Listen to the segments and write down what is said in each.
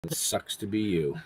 It sucks to be you.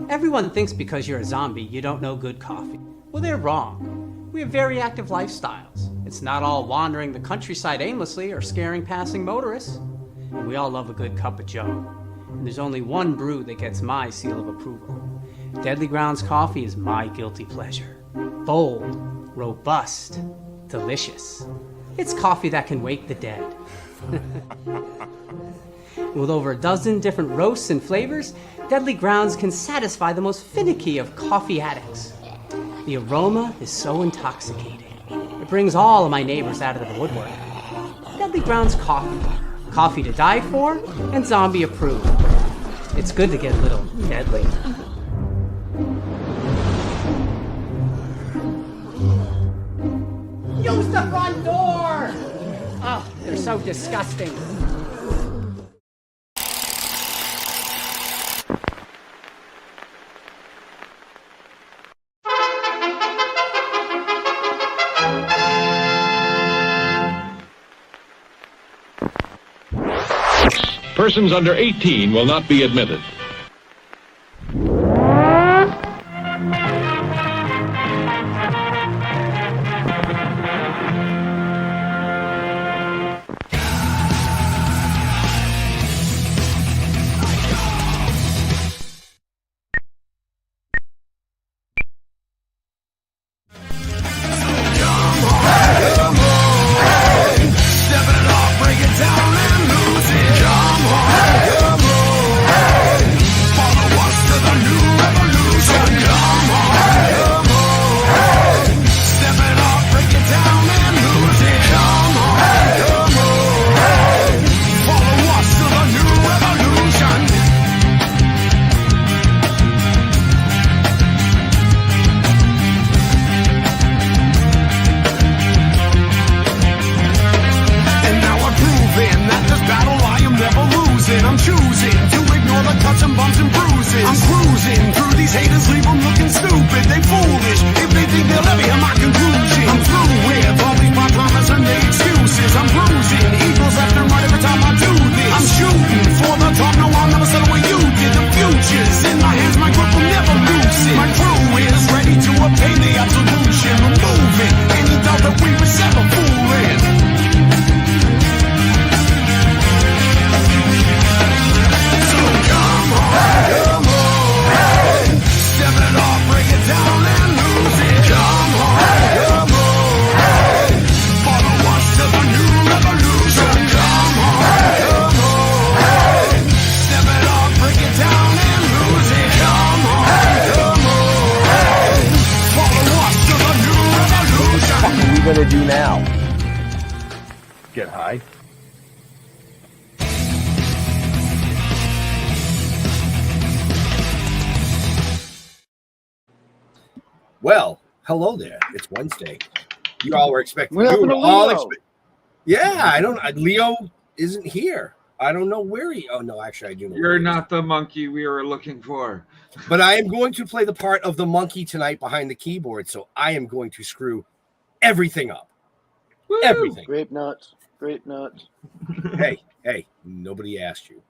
Everyone thinks because you're a zombie, you don't know good coffee. Well, they're wrong. We have very active lifestyles. It's not all wandering the countryside aimlessly or scaring passing motorists. And we all love a good cup of joe. And there's only one brew that gets my seal of approval. Deadly Grounds coffee is my guilty pleasure. Bold, robust, delicious. It's coffee that can wake the dead. With over a dozen different roasts and flavors, Deadly Grounds can satisfy the most finicky of coffee addicts. The aroma is so intoxicating. It brings all of my neighbors out of the woodwork. Deadly Grounds coffee. Coffee to die for and zombie approved. It's good to get a little deadly. Use the front door! Oh, they're so disgusting. Persons under 18 will not be admitted. Well, hello there. It's Wednesday. You all were expecting. Yeah, I don't. Leo isn't here. I don't know where he. Oh no, actually, I do know. You're not the monkey we were looking for. But I am going to play the part of the monkey tonight behind the keyboard. So I am going to screw everything up. Woo! Everything. Grape nuts. Hey, nobody asked you.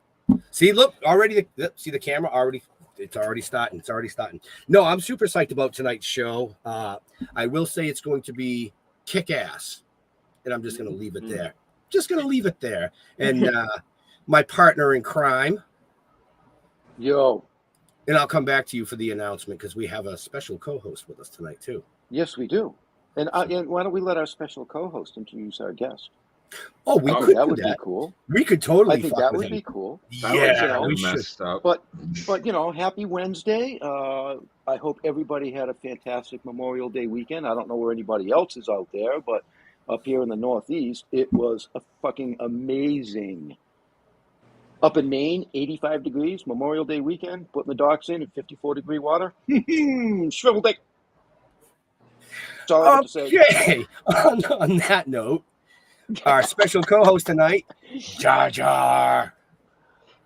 See, look, already. See the camera already. It's already starting. No, I'm super psyched about tonight's show. I will say it's going to be kick ass. And I'm just going to leave it there. Just going to leave it there. And my partner in crime. Yo. And I'll come back to you for the announcement because we have a special co-host with us tonight, too. Yes, we do. And why don't we let our special co-host introduce our guest? Oh, we could that do would that. be cool. We could totally. I think that would be cool. Yeah, we messed up. But happy Wednesday. I hope everybody had a fantastic Memorial Day weekend. I don't know where anybody else is out there, but up here in the Northeast, it was a fucking amazing. Up in Maine, 85 degrees, Memorial Day weekend, putting the docks in 54-degree water. Shrivel dick. That's all I have to say. Okay. On that note, our special co-host tonight, Jar Jar.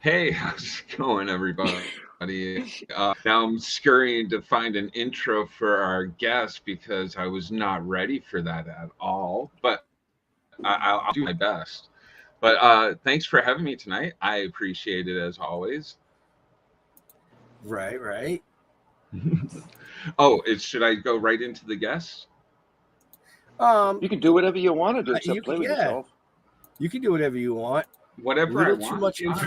Hey, how's it going, everybody? Now I'm scurrying to find an intro for our guest because I was not ready for that at all, but I'll do my best. But thanks for having me tonight. I appreciate it as always. Right. Oh, should I go right into the guest? You can do whatever you want to do, except play with yourself. You can do whatever you want. Whatever I want. Too much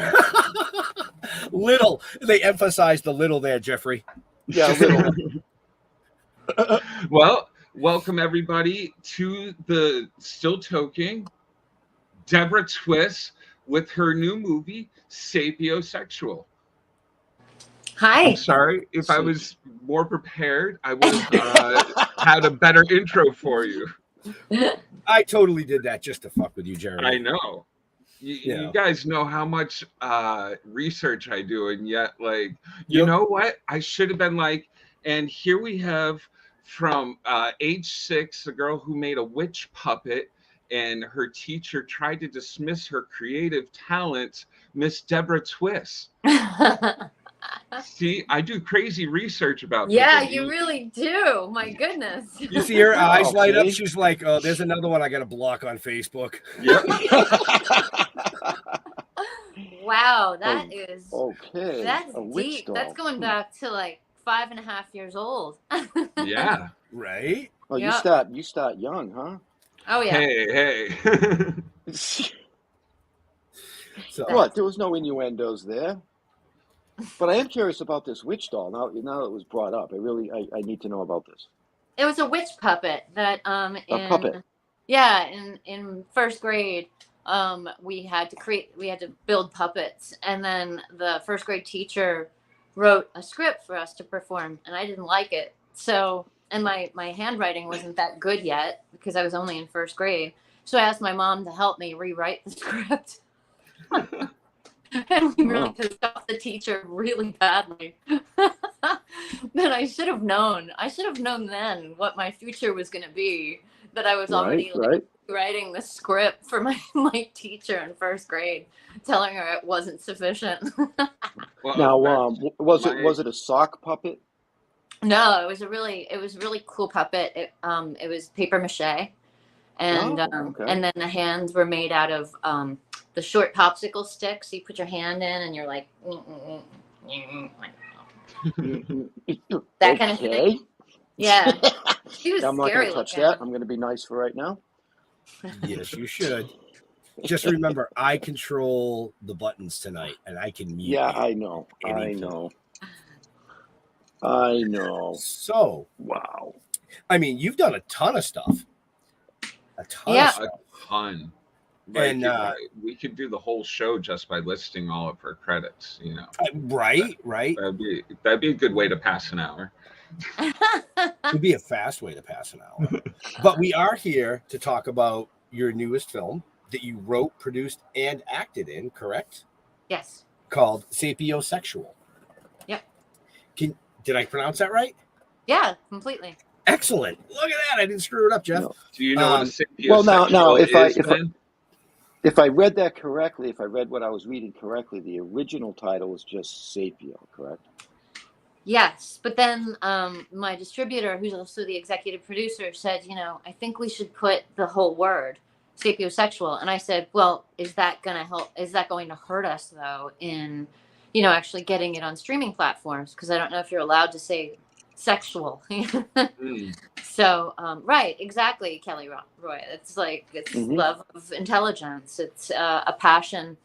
little. They emphasize the little there, Jeffrey. Yeah, little. Well, welcome everybody to the Still Toking. Deborah Twiss with her new movie, Sapiosexual. Hi. I'm sorry. If I was more prepared, I would have had a better intro for you. I totally did that just to fuck with you, Jeremy. I know. You guys know how much research I do, and yet, you know what? I should have been and here we have from age 6, a girl who made a witch puppet, and her teacher tried to dismiss her creative talents, Miss Deborah Twiss. See, I do crazy research about Yeah, people. you really do. My goodness. You see her eyes light up. She's like, "Oh, there's another one I got to block on Facebook." Yep. Wow, that is okay. That's a witch deep. doll. That's going back to 5.5 years old. Yeah. Right. Oh, Yep. you start young, huh? Oh yeah. Hey. So What? There was no innuendos there. But I am curious about this witch doll. Now that it was brought up, I need to know about this. It was a witch puppet that A puppet. Yeah, in first grade, we had to build puppets, and then the first grade teacher wrote a script for us to perform, and I didn't like it. So, and my handwriting wasn't that good yet because I was only in first grade. So I asked my mom to help me rewrite the script. And we really pissed off the teacher really badly. Then I should have known. I should have known then what my future was going to be. That I was already writing the script for my teacher in first grade, telling her it wasn't sufficient. Well, Now, was it a sock puppet? No, it was a really cool puppet. It was paper mache, and and then the hands were made out of the short popsicle sticks. So you put your hand in, and you're like that kind of thing. Yeah, she was I'm not scary going to touch looking. that. I'm going to be nice for right now. yes, you should. Just remember, I control the buttons tonight, and I can mute. Yeah, you. I know. Anything. I know. So, wow. I mean, you've done a ton of stuff. A ton. Yeah. Of stuff. a ton. And we could do the whole show just by listing all of her credits. Right. That'd be a good way to pass an hour. It'd be a fast way to pass an hour. But we are here to talk about your newest film that you wrote, produced, and acted in, correct? Yes. Called Sapiosexual. Yep. Did I pronounce that right? Yeah, completely. Excellent. Look at that. I didn't screw it up, Jeff. No. Do you know what a sapiosexual Well, now, is? if I read that correctly, if I read what I was reading correctly, the original title was just Sapio, correct? Yes, but then my distributor, who's also the executive producer, said, I think we should put the whole word, sapiosexual. And I said, well, is that going to help? Is that going to hurt us, though, in, actually getting it on streaming platforms? Because I don't know if you're allowed to say Sexual. Mm. So, right, exactly, Kelly Roy. It's like, it's love of intelligence. It's a passion,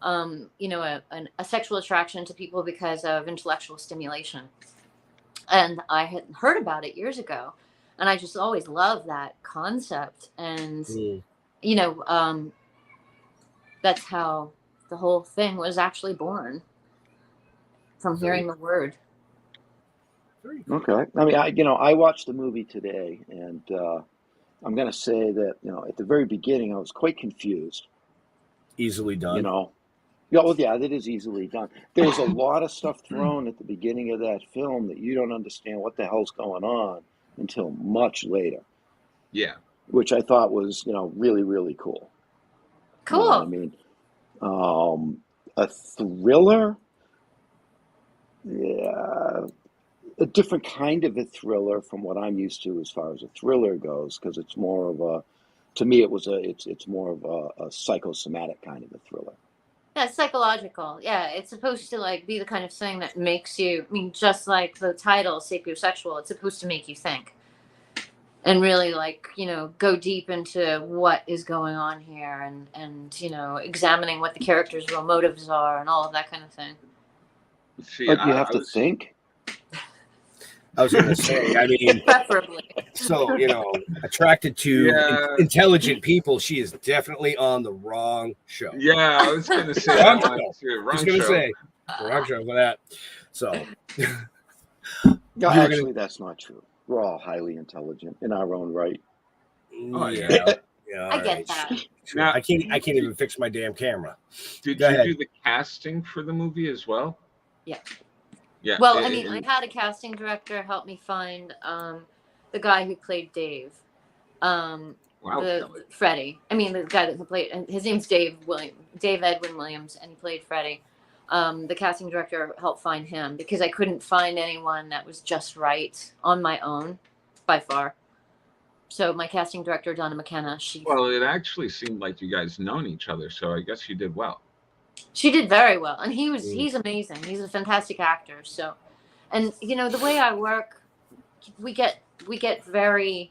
you know, a sexual attraction to people because of intellectual stimulation. And I had heard about it years ago, and I just always loved that concept. And, you know, that's how the whole thing was actually born, from hearing the word. Okay. I mean, I watched the movie today, and I'm going to say that, at the very beginning, I was quite confused. Easily done. Yeah, well, yeah, that is easily done. There's a lot of stuff thrown at the beginning of that film that you don't understand what the hell's going on until much later. Yeah. Which I thought was, really, really cool. Cool. You know what I mean? A thriller? Yeah. A different kind of a thriller from what I'm used to as far as a thriller goes, because it's more of to me, it's more of a psychosomatic kind of a thriller. Yeah, it's psychological. Yeah, it's supposed to like be the kind of thing that makes you, I mean, just like the title, Sapiosexual, it's supposed to make you think. And really, like, go deep into what is going on here, and examining what the characters' real motives are and all of that kind of thing. See, But you have to think. I was going to say, I mean, preferably. So, attracted to intelligent people, she is definitely on the wrong show. Yeah, I was going to say wrong that show. one too. I was going to say wrong show for that. So, no, actually, that's not true. We're all highly intelligent in our own right. Oh yeah, I get that. Now, I can't even fix my damn camera. Did you do the casting for the movie as well? Yeah. Yeah. Well, I mean, I had a casting director help me find the guy who played Dave. Freddie. I mean, the guy that played, his name's Dave Edwin Williams, and he played Freddie. The casting director helped find him because I couldn't find anyone that was just right on my own, by far. So my casting director, Donna McKenna, Well, it actually seemed like you guys known each other, so I guess you did well. She did very well, and he's amazing. He's a fantastic actor. So, and the way I work, we get very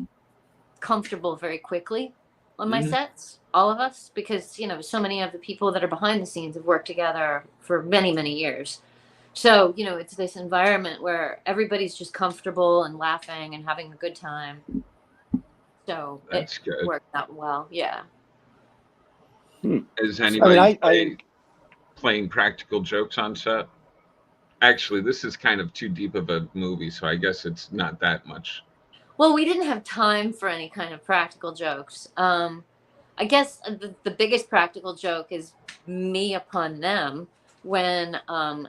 comfortable very quickly on my sets, all of us, because so many of the people that are behind the scenes have worked together for many, many years. So it's this environment where everybody's just comfortable and laughing and having a good time. So that's good. Worked out well. Yeah. Is anybody playing practical jokes on set? Actually, this is kind of too deep of a movie, so I guess it's not that much. Well, we didn't have time for any kind of practical jokes. I guess the biggest practical joke is me upon them when,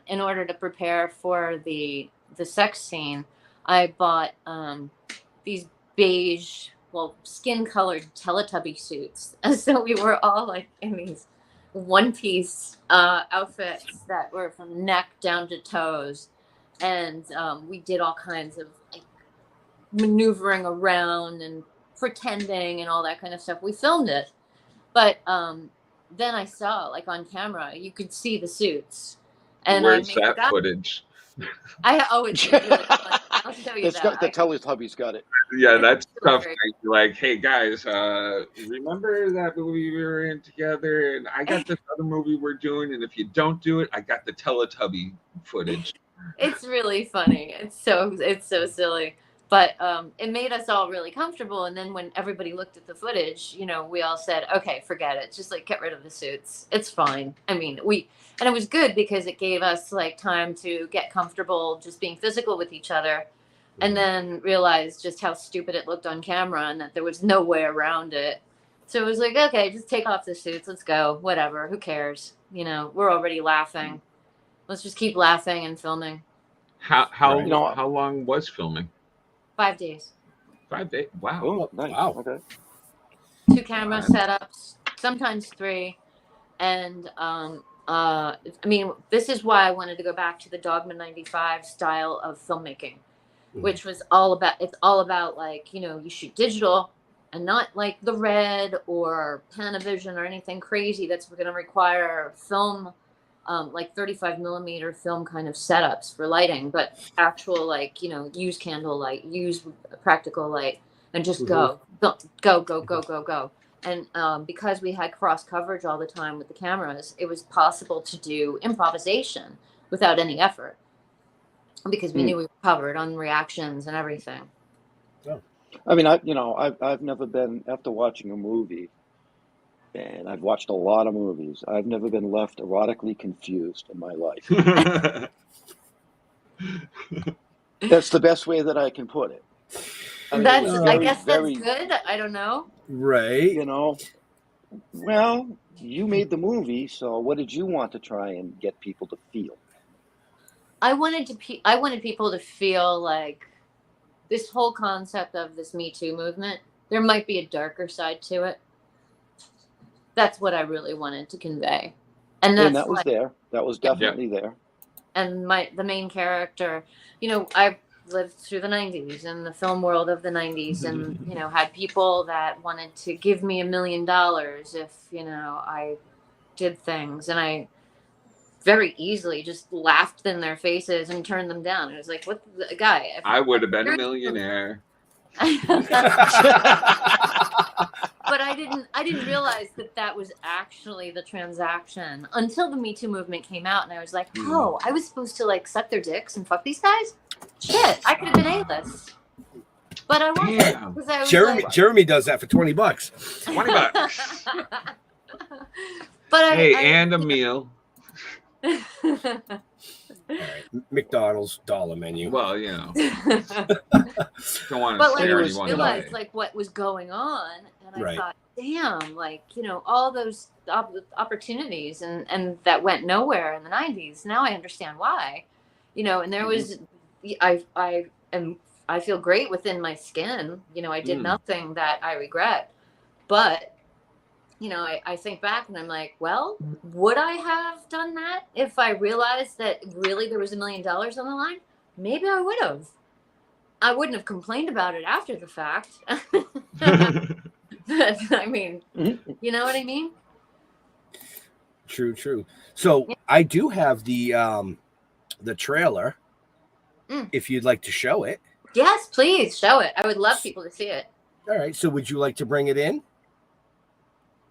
in order to prepare for the sex scene, I bought these beige, skin-colored Teletubby suits. And so we were all like in these one-piece outfits that were from neck down to toes. And we did all kinds of maneuvering around and pretending and all that kind of stuff. We filmed it, but then I saw, on camera, you could see the suits. And where's that footage? It's really fun. I'll show you that. The Teletubbies got it. Yeah, that's tough. Like, hey guys, remember that movie we were in together? And I got this other movie we're doing, and if you don't do it, I got the Teletubby footage. It's really funny. It's so silly. But it made us all really comfortable. And then when everybody looked at the footage, we all said, okay, forget it. Just get rid of the suits. It's fine. I mean, and it was good because it gave us time to get comfortable just being physical with each other, and then realize just how stupid it looked on camera and that there was no way around it. So it was okay, just take off the suits. Let's go. Whatever. Who cares? We're already laughing. Let's just keep laughing and filming. How long was filming? 5 days. 5 days. Wow. Oh, nice. Wow. Okay. 2 camera setups, sometimes 3. And I mean, this is why I wanted to go back to the Dogma 95 style of filmmaking, which was all about, you shoot digital and not the Red or Panavision or anything crazy that's going to require film like 35 millimeter film kind of setups for lighting, but actual, like, you know, use candle light, use practical light, and just go. And because we had cross coverage all the time with the cameras, it was possible to do improvisation without any effort, because we knew we were covered on reactions and everything. Oh. I mean, I've never been, after watching a movie, and I've watched a lot of movies, I've never been left erotically confused in my life. That's the best way that I can put it. I mean, I guess that's good. I don't know. Right. You know, well, you made the movie, so what did you want to try and get people to feel? I wanted people to feel like this whole concept of this Me Too movement, there might be a darker side to it. That's what I really wanted to convey. And that was there. That was definitely there. And the main character, you know, I lived through the 90s and the film world of the 90s, and, you know, had people that wanted to give me $1 million if, you know, I did things, and I very easily just laughed in their faces and turned them down. It was like, what the guy? I would have been a millionaire. But I didn't realize that was actually the transaction until the Me Too movement came out, and I was like, oh, I was supposed to like suck their dicks and fuck these guys? Shit, I could have been A-list. But I wasn't, because I was Jeremy does that for $20. $20. But and a meal. All right. McDonald's dollar menu. Well, you know, don't want to but scare like, anyone I realized away. like what was going on, and I Right. thought, damn, like, you know, all those opportunities and that went nowhere in the 90s. Now I understand why, you know. And there was, I feel great within my skin. You know, I did nothing that I regret, but. You know, I think back and I'm like, well, would I have done that if I realized that really there was $1 million on the line? Maybe I would have. I wouldn't have complained about it after the fact. But, I mean, you know what I mean? True. So I do have the trailer. If you'd like to show it. Yes, please show it. I would love people to see it. All right. So would you like to bring it in?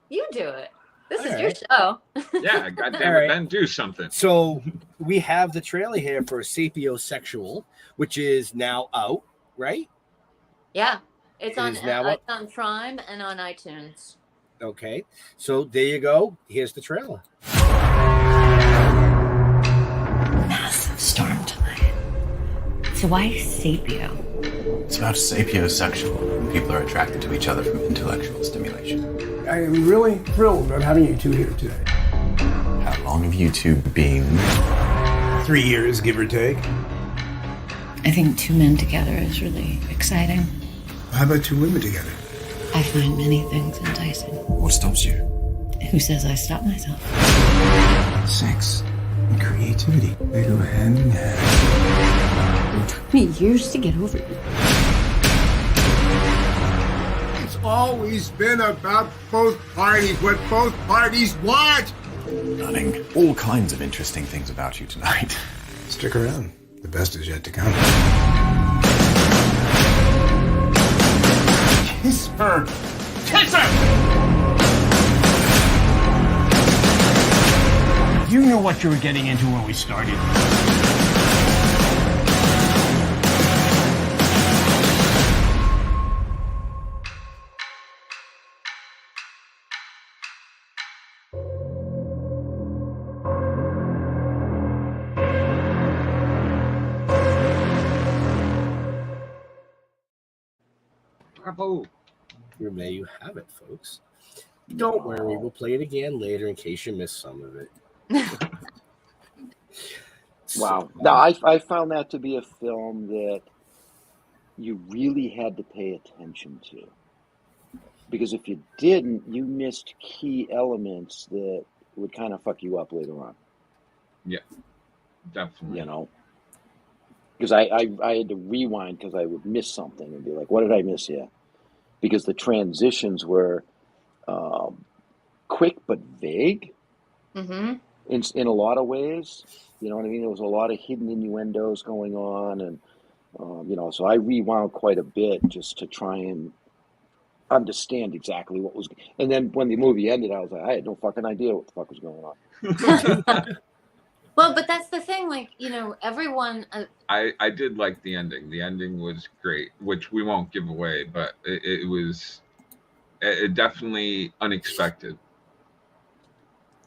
You do it. This is your show. Yeah, goddamn it, then do something. So we have the trailer here for Sapiosexual, which is now out, right? Yeah, it's on Prime and on iTunes. Okay, so there you go. Here's the trailer. Massive storm tonight. So why Sapio? It's about sapiosexual, when people are attracted to each other from intellectual stimulation. I am really thrilled about having you two here today. How long have you two been? 3 years, give or take. I think 2 men together is really exciting. How about 2 women together? I find many things enticing. What stops you? Who says I stop myself? Sex and creativity. They go hand in hand. It took me years to get over you. It's always been about both parties, what both parties want. Learning all kinds of interesting things about you tonight. Stick around. The best is yet to come. Kiss her! Kiss her! You knew what you were getting into when we started. Bravo. There you have it, folks. Don't worry, we'll play it again later in case you missed some of it. Wow. Now, I found that to be a film that you really had to pay attention to. Because if you didn't, you missed key elements that would kind of fuck you up later on. Yeah, definitely. You know? Because I had to rewind because I would miss something and be like, what did I miss here? Because the transitions were quick but vague. Mm-hmm. in a lot of ways. You know what I mean? There was a lot of hidden innuendos going on, and you know, so I rewound quite a bit just to try and understand exactly what was. And then when the movie ended, I was like, I had no fucking idea what the fuck was going on. Well, but that's the thing, like, you know, everyone. I did like the ending. The ending was great, which we won't give away, but it was definitely unexpected.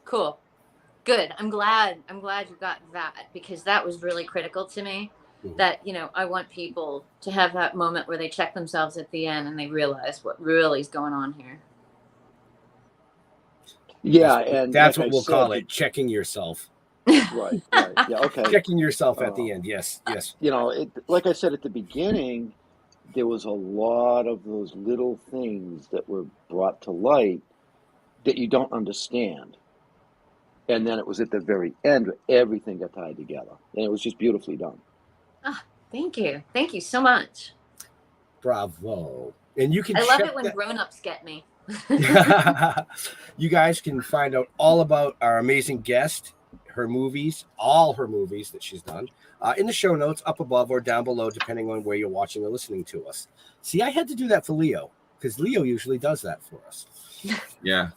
Cool. Good. I'm glad you got that, because that was really critical to me. That, you know, I want people to have that moment where they check themselves at the end and they realize what really is going on here. Yeah, and that's like what we'll call it, checking yourself. Right. Yeah. Okay. Checking yourself at the end. Yes. You know, like I said at the beginning, there was a lot of those little things that were brought to light that you don't understand. And then it was at the very end where everything got tied together. And it was just beautifully done. Oh, thank you. Thank you so much. Bravo. And you can I love it when grown-ups get me. You guys can find out all about our amazing guest, her movies, all her movies that she's done, in the show notes up above or down below, depending on where you're watching or listening to us. See, I had to do that for Leo, because Leo usually does that for us. Yeah.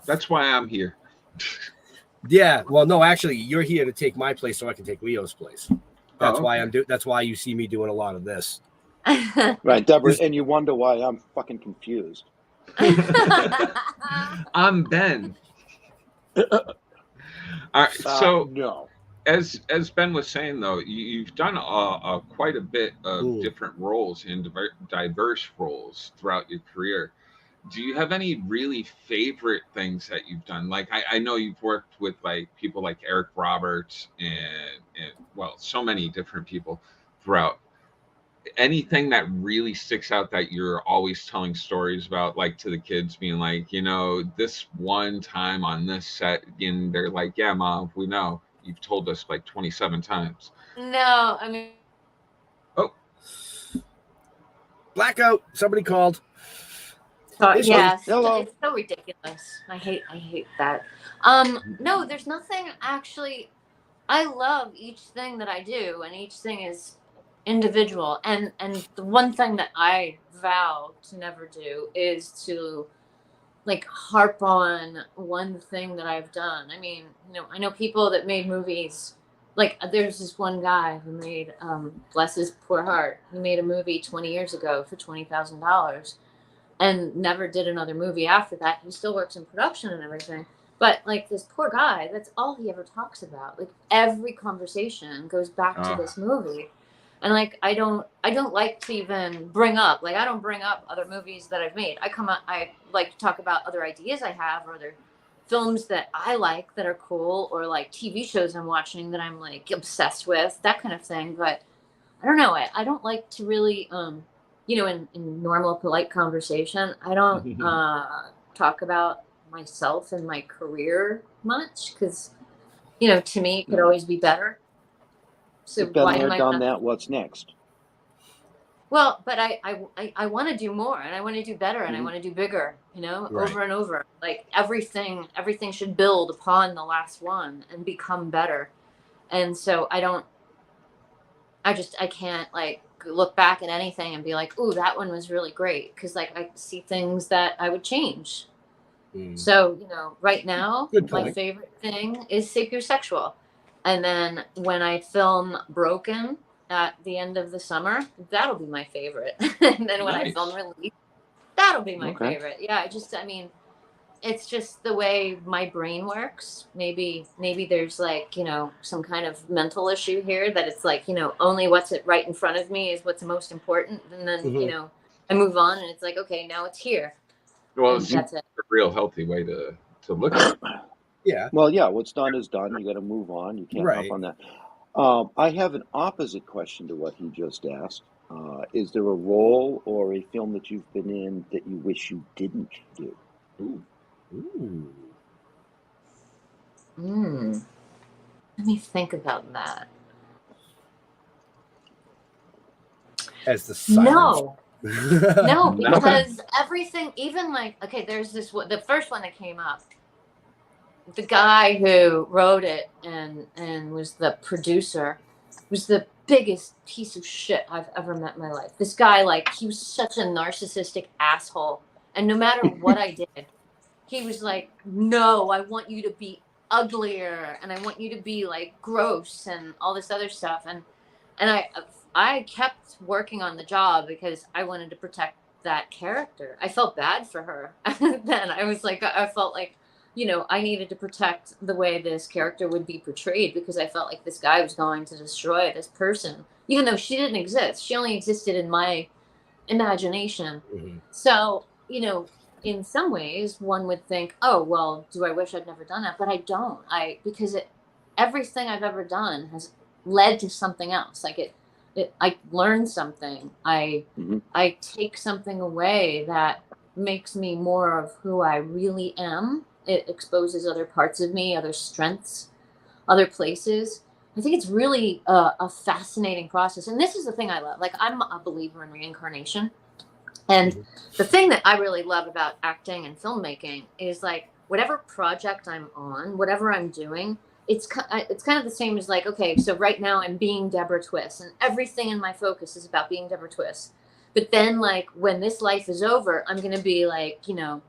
That's why I'm here. Yeah. Well, no, actually, you're here to take my place so I can take Leo's place. That's why that's why you see me doing a lot of this. Right, Deborah, and you wonder why I'm fucking confused. I'm Ben. All right, so no. As Ben was saying, though, you've done quite a bit of different roles in diverse roles throughout your career. Do you have any really favorite things that you've done? Like, I know you've worked with like people like Eric Roberts and well, so many different people throughout. Anything that really sticks out that you're always telling stories about, like to the kids, being like, you know, this one time on this set, and they're like, yeah, Mom, we know. You've told us like 27 times. No, I mean. Oh. Blackout. Somebody called. Yes, it's so ridiculous. I hate that. No, there's nothing actually. I love each thing that I do, and each thing is individual. And the one thing that I vow to never do is to like harp on one thing that I've done. I mean, you know, I know people that made movies. Like there's this one guy who made, bless his poor heart, he made a movie 20 years ago for $20,000. And never did another movie after that. He still works in production and everything. But like this poor guy, that's all he ever talks about. Like every conversation goes back to this movie. And like I don't like to even bring up, like I don't bring up other movies that I've made. I like to talk about other ideas I have, or other films that I like that are cool, or like TV shows I'm watching that I'm like obsessed with, that kind of thing. But I don't know, I don't like to really you know, in normal, polite conversation, I don't talk about myself and my career much, because, you know, to me, it could always be better. So why am I done that? What's next? Well, but I want to do more, and I want to do better, and I want to do bigger, you know, over and over. Like everything should build upon the last one and become better. And so I can't like look back at anything and be like, ooh, that one was really great, because like I see things that I would change. So, you know, right now my favorite thing is Sapiosexual, and then when I film Broken at the end of the summer, that'll be my favorite. And then when I film Release, that'll be my favorite. Yeah, I mean, it's just the way my brain works. Maybe there's like, you know, some kind of mental issue here, that it's like, you know, only what's right in front of me is what's most important. And then, you know, I move on, and it's like, okay, now it's here. Well, that's a real healthy way to look at it. Yeah. Well, yeah, what's done is done. You got to move on. You can't hop on that. I have an opposite question to what he just asked. Is there a role or a film that you've been in that you wish you didn't do? Let me think about that. As the silence. No, because everything, even like, okay, there's the first one that came up the guy who wrote it and was the producer was the biggest piece of shit I've ever met in my life. This guy, like, he was such a narcissistic asshole. And no matter what I did, he was like, no, I want you to be uglier and I want you to be like gross and all this other stuff. And I kept working on the job because I wanted to protect that character. I felt bad for her. Then I was like, I felt like, you know, I needed to protect the way this character would be portrayed because I felt like this guy was going to destroy this person, even though she didn't exist. She only existed in my imagination. Mm-hmm. So, you know, in some ways one would think, oh, well, do I wish I'd never done that? But I don't. Because everything I've ever done has led to something else. Like I learned something. I take something away that makes me more of who I really am. It exposes other parts of me, other strengths, other places. I think it's really a fascinating process. And this is the thing I love. Like, I'm a believer in reincarnation. And the thing that I really love about acting and filmmaking is, like, whatever project I'm on, whatever I'm doing, it's kind of the same as, like, okay, so right now I'm being Deborah Twiss and everything in my focus is about being Deborah Twiss. But then, like, when this life is over, I'm going to be like, you know,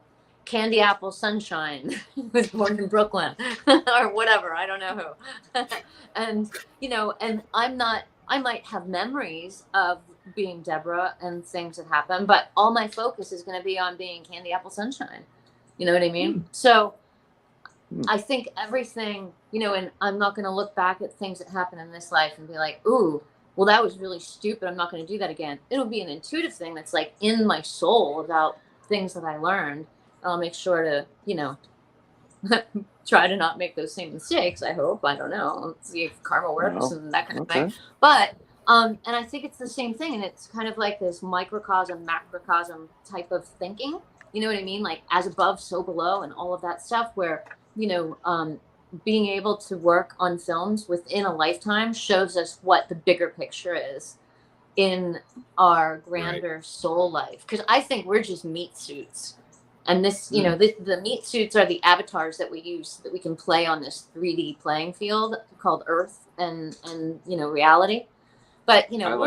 Candy Apple Sunshine was born in Brooklyn or whatever. I don't know who. And, you know, and I might have memories of being Deborah and things that happen, but all my focus is going to be on being Candy Apple Sunshine. You know what I mean? So I think everything, you know, and I'm not going to look back at things that happen in this life and be like, ooh, well, that was really stupid. I'm not going to do that again. It'll be an intuitive thing that's like in my soul about things that I learned. I'll make sure to, you know, try to not make those same mistakes. I hope. I don't know. Let's see if karma works and that kind of thing. But, and I think it's the same thing. And it's kind of like this microcosm, macrocosm type of thinking. You know what I mean? Like, as above, so below, and all of that stuff where, you know, being able to work on films within a lifetime shows us what the bigger picture is in our grander soul life. Because I think we're just meat suits. And this, you know, the meat suits are the avatars that we use so that we can play on this 3D playing field called Earth and you know, reality. But, you know,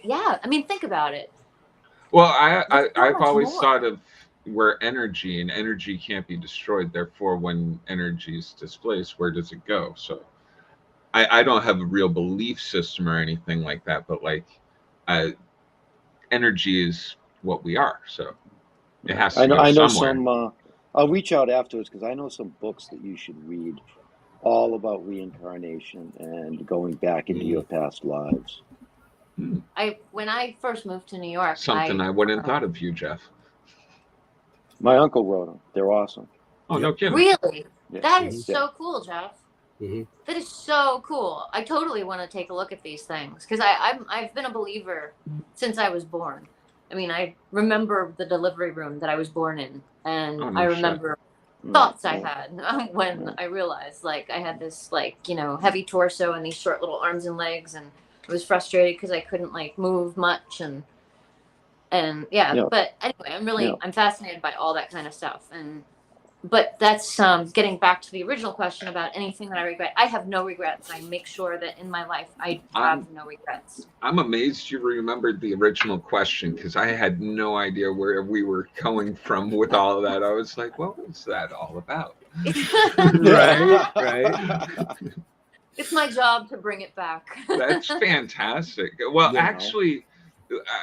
yeah, I mean, think about it. Well, I've always thought of where energy, and energy can't be destroyed. Therefore, when energy is displaced, where does it go? So I don't have a real belief system or anything like that, but like energy is what we are. So it has to go I know somewhere. I'll reach out afterwards because I know some books that you should read all about reincarnation and going back into your past lives. When I first moved to New York, something I wouldn't have thought of you, Jeff. My uncle wrote them. They're awesome. Oh, no kidding. Really? Yeah. That is so cool, Jeff. That is so cool. I totally want to take a look at these things because I've been a believer since I was born. I mean, I remember the delivery room that I was born in, and I remember thoughts I had when I realized, like, I had this, like, you know, heavy torso and these short little arms and legs, and I was frustrated because I couldn't, like, move much, and yeah. But anyway, I'm fascinated by all that kind of stuff, but that's getting back to the original question about anything that I regret. I have no regrets. I make sure that in my life I have no regrets. I'm amazed you remembered the original question because I had no idea where we were going from with all of that. I was like, what was that all about? Right. It's my job to bring it back. That's fantastic. Well, actually,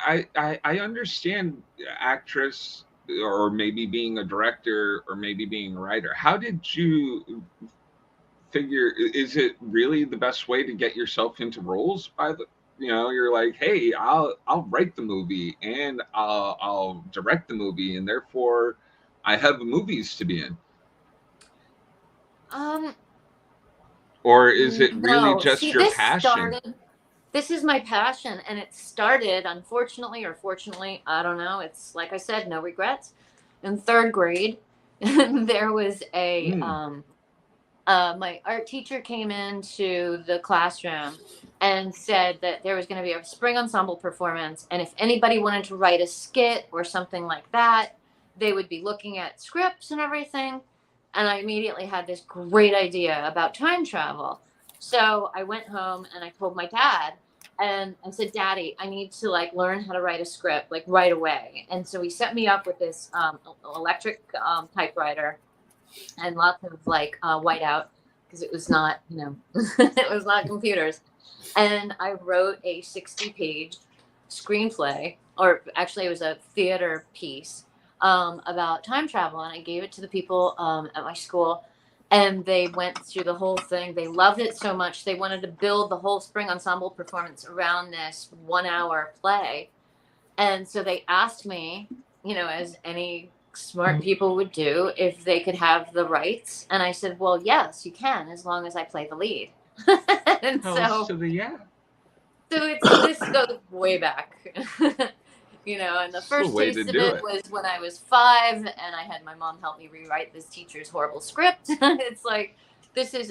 I understand actress, or maybe being a director, or maybe being a writer. How did you figure, is it really the best way to get yourself into roles? By the, you know, you're like, hey, I'll write the movie and I'll direct the movie, and therefore I have movies to be in. Or is it really just your passion? This is my passion, and it started, unfortunately or fortunately, I don't know. It's like I said, no regrets. In third grade, there was my art teacher came into the classroom and said that there was going to be a spring ensemble performance, and if anybody wanted to write a skit or something like that, they would be looking at scripts and everything. And I immediately had this great idea about time travel. So I went home and I told my dad, and I said, Daddy, I need to like learn how to write a script like right away. And so he set me up with this electric typewriter and lots of like whiteout, because it was not, it was not computers. And I wrote a 60-page screenplay, or actually it was a theater piece about time travel. And I gave it to the people at my school. And they went through the whole thing. They loved it so much. They wanted to build the whole spring ensemble performance around this 1-hour play. And so they asked me, as any smart people would do, if they could have the rights. And I said, well, yes, you can, as long as I play the lead. And so this goes way back. And the first taste of it was when I was 5, and I had my mom help me rewrite this teacher's horrible script. It's like,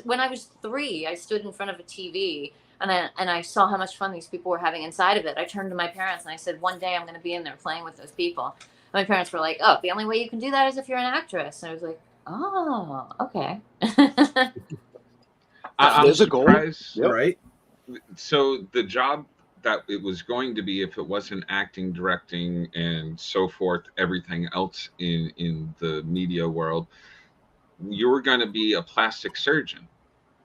when I was 3, I stood in front of a TV and I saw how much fun these people were having inside of it. I turned to my parents and I said, one day I'm going to be in there playing with those people. And my parents were like, oh, the only way you can do that is if you're an actress. And I was like, oh, okay. I'm surprised. Yep. Right. So the job that it was going to be, if it wasn't acting, directing, and so forth, everything else in the media world, you were going to be a plastic surgeon.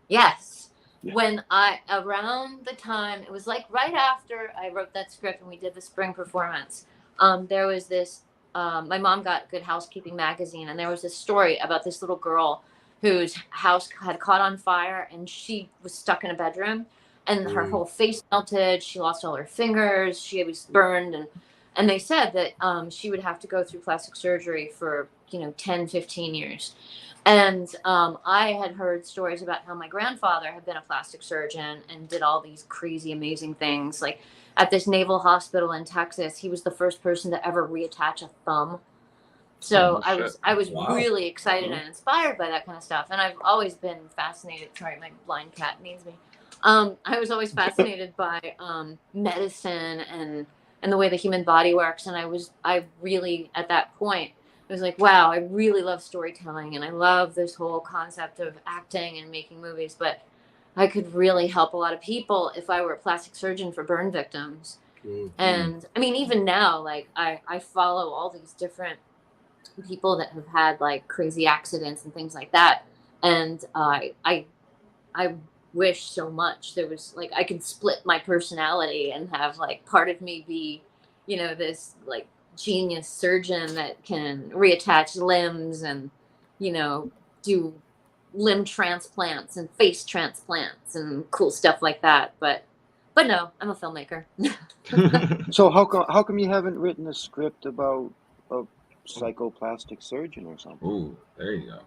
Yes. Yeah. When around the time, it was like right after I wrote that script and we did the spring performance, there was this, my mom got Good Housekeeping magazine, and there was this story about this little girl whose house had caught on fire and she was stuck in a bedroom. And her whole face melted. She lost all her fingers. She was burned. And they said that she would have to go through plastic surgery for, 10, 15 years. And I had heard stories about how my grandfather had been a plastic surgeon and did all these crazy, amazing things. Like at this naval hospital in Texas, he was the first person to ever reattach a thumb. So I was really excited and inspired by that kind of stuff. And I've always been fascinated. Sorry, my blind cat needs me. I was always fascinated by medicine and the way the human body works. And I really, at that point, it was like, wow, I really love storytelling. And I love this whole concept of acting and making movies. But I could really help a lot of people if I were a plastic surgeon for burn victims. Mm-hmm. And I mean, even now, like I follow all these different people that have had like crazy accidents and things like that. And I wish so much there was like I could split my personality and have like part of me be this like genius surgeon that can reattach limbs and do limb transplants and face transplants and cool stuff like that, but no, I'm a filmmaker. So how come you haven't written a script about a psychoplastic surgeon or something? Ooh, there you go.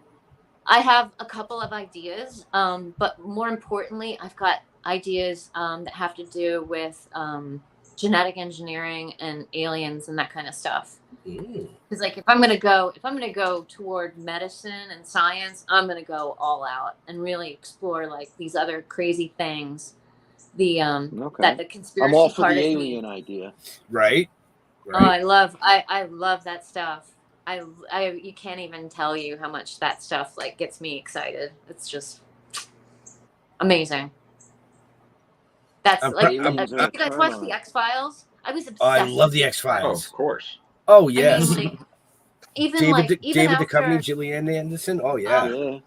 I have a couple of ideas, but more importantly, I've got ideas that have to do with genetic engineering and aliens and that kind of stuff. Because like if I'm gonna go toward medicine and science, I'm gonna go all out and really explore like these other crazy things. That the conspiracy. I'm all for part the of alien me. idea. Right. Oh, I love that stuff. You can't even tell you how much that stuff like gets me excited. It's just amazing. That's like, you guys watch the X-Files? I was obsessed. I love the Oh, X-Files. of course. Oh yes. I mean, like, David after, Duchovny, Gillian Anderson. Oh yeah.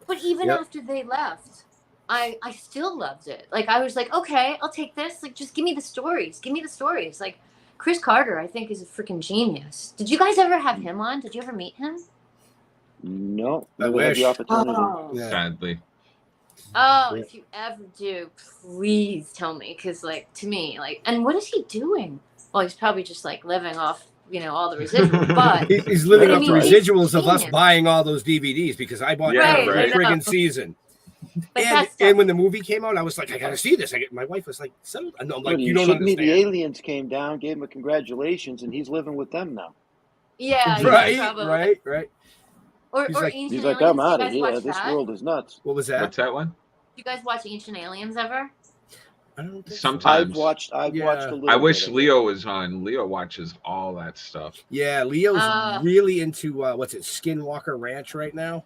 But even after they left, I still loved it. Like I was like, okay, I'll take this. Like just give me the stories. Give me the stories. Like Chris Carter, I think, is a freaking genius. Did you guys ever have him on? Did you ever meet him? No, I wish. The opportunity. Oh. Yeah. Sadly. Oh, if you ever do, please tell me. Because, like, to me, like, and what is he doing? Well, he's probably just, like, living off, all the residuals. But he's living off the residuals of us buying all those DVDs because I bought every friggin' season. And when the movie came out, I was like, I gotta see this. My wife was like, "So," I'm like, you don't understand. The aliens came down, gave him a congratulations, and he's living with them now. Yeah, right. Or he's like, Ancient Aliens. I'm out of here. This world is nuts. What was that? What's that one? You guys watch Ancient Aliens ever? I don't think Sometimes. I've watched a little. I wish Leo was on. Leo watches all that stuff. Yeah, Leo's really into Skinwalker Ranch right now.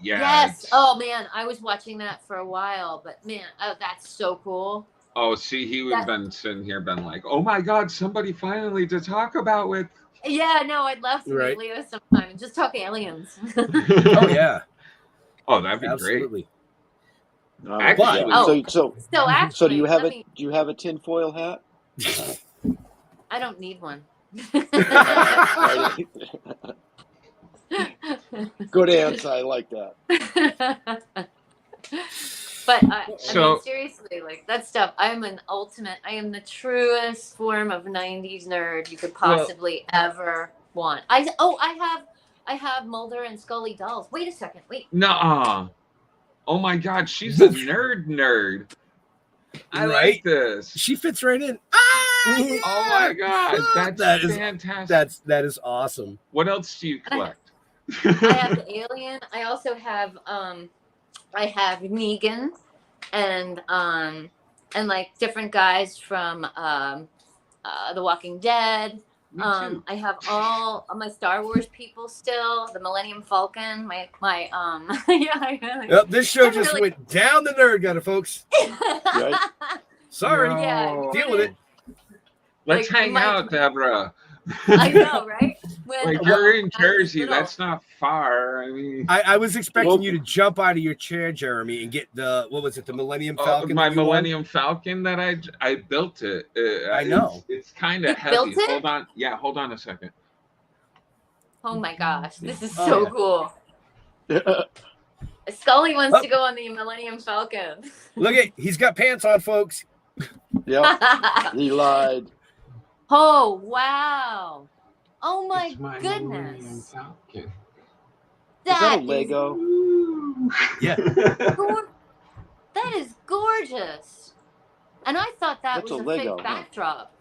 Yeah. Yes. Oh man, I was watching that for a while, but man, that's so cool. Oh, see, he would have been sitting here, been like, "Oh my God, somebody finally to talk about with." Yeah, no, I'd love to meet Leo sometime and just talk aliens. Oh yeah. Oh, that'd be Absolutely. Great. Actually, so actually, so do you have a tinfoil hat? I don't need one. Good answer. I like that. But I mean, seriously, like that stuff. I am the truest form of '90s nerd you could possibly ever want. I have Mulder and Scully dolls. Wait a second. Wait. Nuh-uh. Oh my God, she's a nerd. I like this. She fits right in. Oh my God, that's fantastic. That is awesome. What else do you collect? I have Alien. I also have I have Negan and like different guys from The Walking Dead. I have all my Star Wars people still. The Millennium Falcon. My yeah. Yep, this show just went down the nerd gutter, folks. Right? Sorry. No. Yeah, deal with it. Let's hang out, Deborah. I know, right? Like you're in Jersey, that's not far. I mean, I was expecting you to jump out of your chair, Jeremy, and get the Millennium Falcon? My Millennium Falcon that I built it. I know it's kind of heavy. Built it? Hold on a second. Oh my gosh, this is so cool. Scully wants to go on the Millennium Falcon. Look he's got pants on, folks. Yep, he lied. Oh wow! Oh my goodness! Is that a Lego? Yeah. That is gorgeous. And I thought that was a Lego, fake backdrop.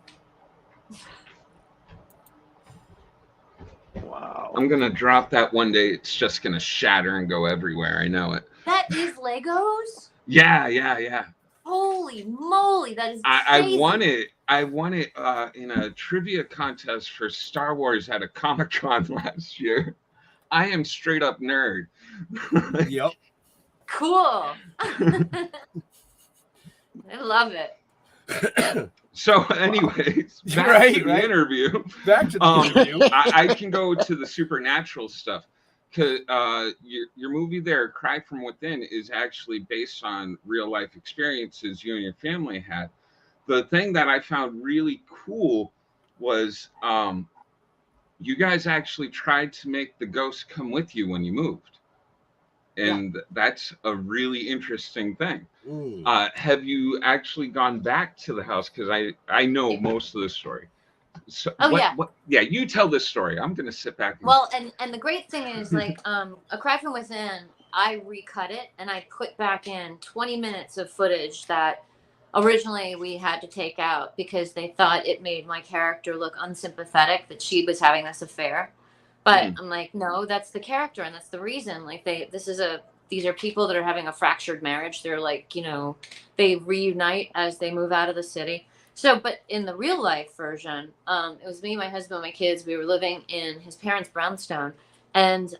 Wow. I'm gonna drop that one day. It's just gonna shatter and go everywhere. I know it. That is Legos? Yeah. Holy moly, that is I won it. I won it in a trivia contest for Star Wars at a Comic-Con last year. I am straight up nerd. Yep. Cool. I love it. So, anyways, back to the interview. Back to the interview. I can go to the supernatural stuff. Cause your movie there, Cry From Within, is actually based on real life experiences you and your family had. The thing that I found really cool was you guys actually tried to make the ghost come with you when you moved. And that's a really interesting thing. Have you actually gone back to the house? Because I know most of the story. So you tell this story. I'm gonna sit back. And the great thing is, like, A Cry From Within, I recut it and I put back in 20 minutes of footage that originally we had to take out because they thought it made my character look unsympathetic, that she was having this affair. But I'm like, no, that's the character and that's the reason. Like these are people that are having a fractured marriage. They're like, they reunite as they move out of the city. So, but in the real life version, it was me, my husband, my kids. We were living in his parents' brownstone, and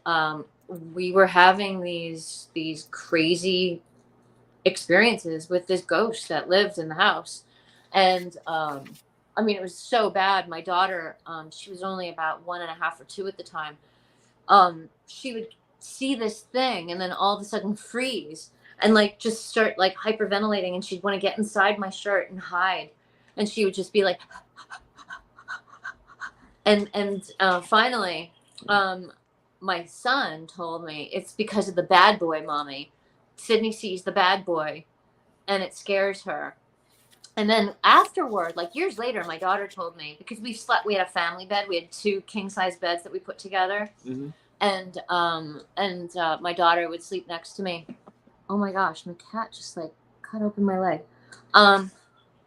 we were having these crazy experiences with this ghost that lived in the house. And I mean, it was so bad. My daughter, she was only about 1.5 or 2 at the time. She would see this thing and then all of a sudden freeze and like just start like hyperventilating, and she'd want to get inside my shirt and hide. And she would just be like, and finally, my son told me it's because of the bad boy, Mommy. Sydney sees the bad boy and it scares her. And then afterward, like years later, my daughter told me, because we had a family bed. We had 2 king size beds that we put together. Mm-hmm. And my daughter would sleep next to me. Oh my gosh, my cat just like cut open my leg.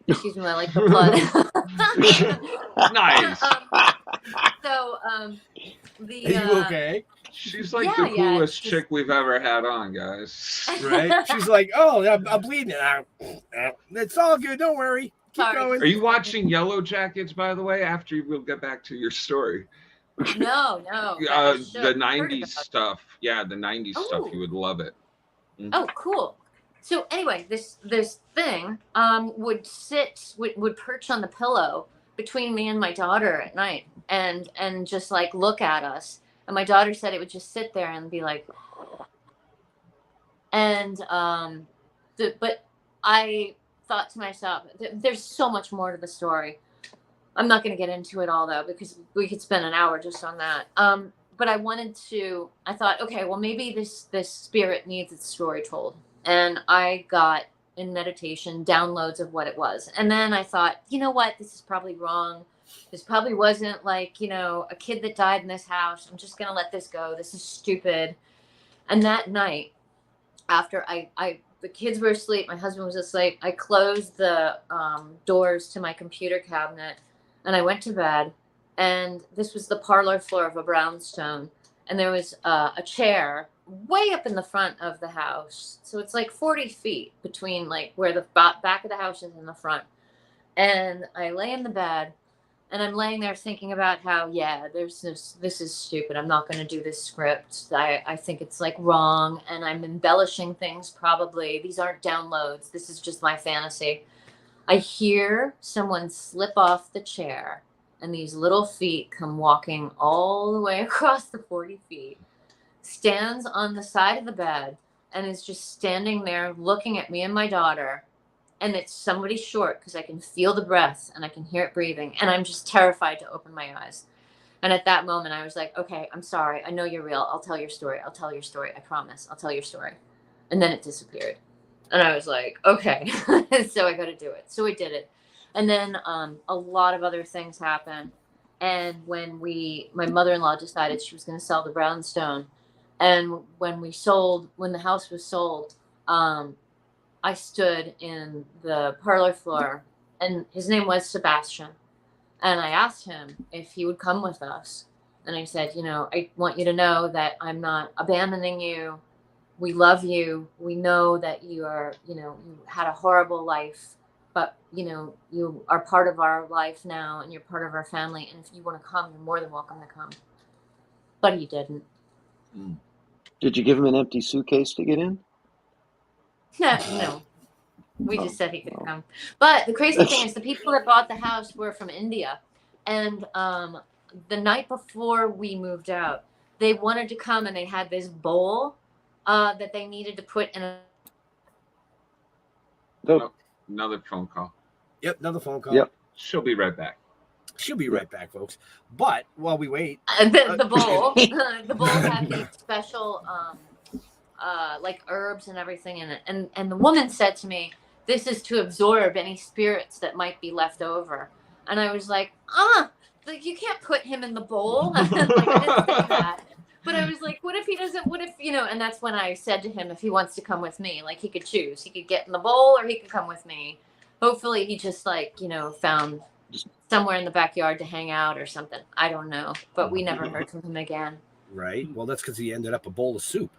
Excuse me, I like the blood. Nice. Are you okay? She's like the coolest chick we've ever had on, guys. Right? She's like, oh, I'm bleeding. It's all good. Don't worry. Keep going. Are you watching Yellow Jackets, by the way? After we'll get back to your story. No, I should. The I've heard 90s about it. stuff. Yeah, the 90s stuff. Oh. You would love it. Oh, cool. So anyway, this thing would perch on the pillow between me and my daughter at night and just like look at us. And my daughter said it would just sit there and be like, and but I thought to myself, there's so much more to the story. I'm not going to get into it all though, because we could spend an hour just on that. But I thought, okay, well, maybe this spirit needs its story told. And I got in meditation downloads of what it was. And then I thought, you know what? This is probably wrong. This probably wasn't like, a kid that died in this house. I'm just going to let this go. This is stupid. And that night, after the kids were asleep, my husband was asleep, I closed the doors to my computer cabinet and I went to bed. And this was the parlor floor of a brownstone. And there was a chair way up in the front of the house. So it's like 40 feet between like where the back of the house is and the front. And I lay in the bed and I'm laying there thinking about how, this is stupid. I'm not going to do this script. I think it's like wrong. And I'm embellishing things probably. These aren't downloads. This is just my fantasy. I hear someone slip off the chair and these little feet come walking all the way across the 40 feet, stands on the side of the bed, and is just standing there looking at me and my daughter. And it's somebody short because I can feel the breath and I can hear it breathing. And I'm just terrified to open my eyes. And at that moment, I was like, okay, I'm sorry. I know you're real. I'll tell your story. I'll tell your story. I promise. I'll tell your story. And then it disappeared. And I was like, okay. So I got to do it. So we did it. And then a lot of other things happened. And when my mother-in-law decided she was going to sell the brownstone, and when the house was sold, I stood in the parlor floor, and his name was Sebastian. And I asked him if he would come with us. And I said, I want you to know that I'm not abandoning you. We love you. We know that you are, you had a horrible life, but, you are part of our life now and you're part of our family. And if you want to come, you're more than welcome to come. But he didn't. Did you give him an empty suitcase to get in? No. We just said he could come. But the crazy thing is the people that bought the house were from India. And the night before we moved out, they wanted to come and they had this bowl that they needed to put in a... Another phone call. Yep, another phone call. Yep. She'll be right back. She'll be right back, folks. But while we wait... the bowl. The bowl had these special... like herbs and everything in it. And the woman said to me, this is to absorb any spirits that might be left over. And I was like, you can't put him in the bowl. Like, I didn't say that. But I was like, what if he doesn't, and that's when I said to him, if he wants to come with me, like he could choose. He could get in the bowl or he could come with me. Hopefully he just found somewhere in the backyard to hang out or something. I don't know. But we never heard from him again. Right. Well, that's because he ended up a bowl of soup.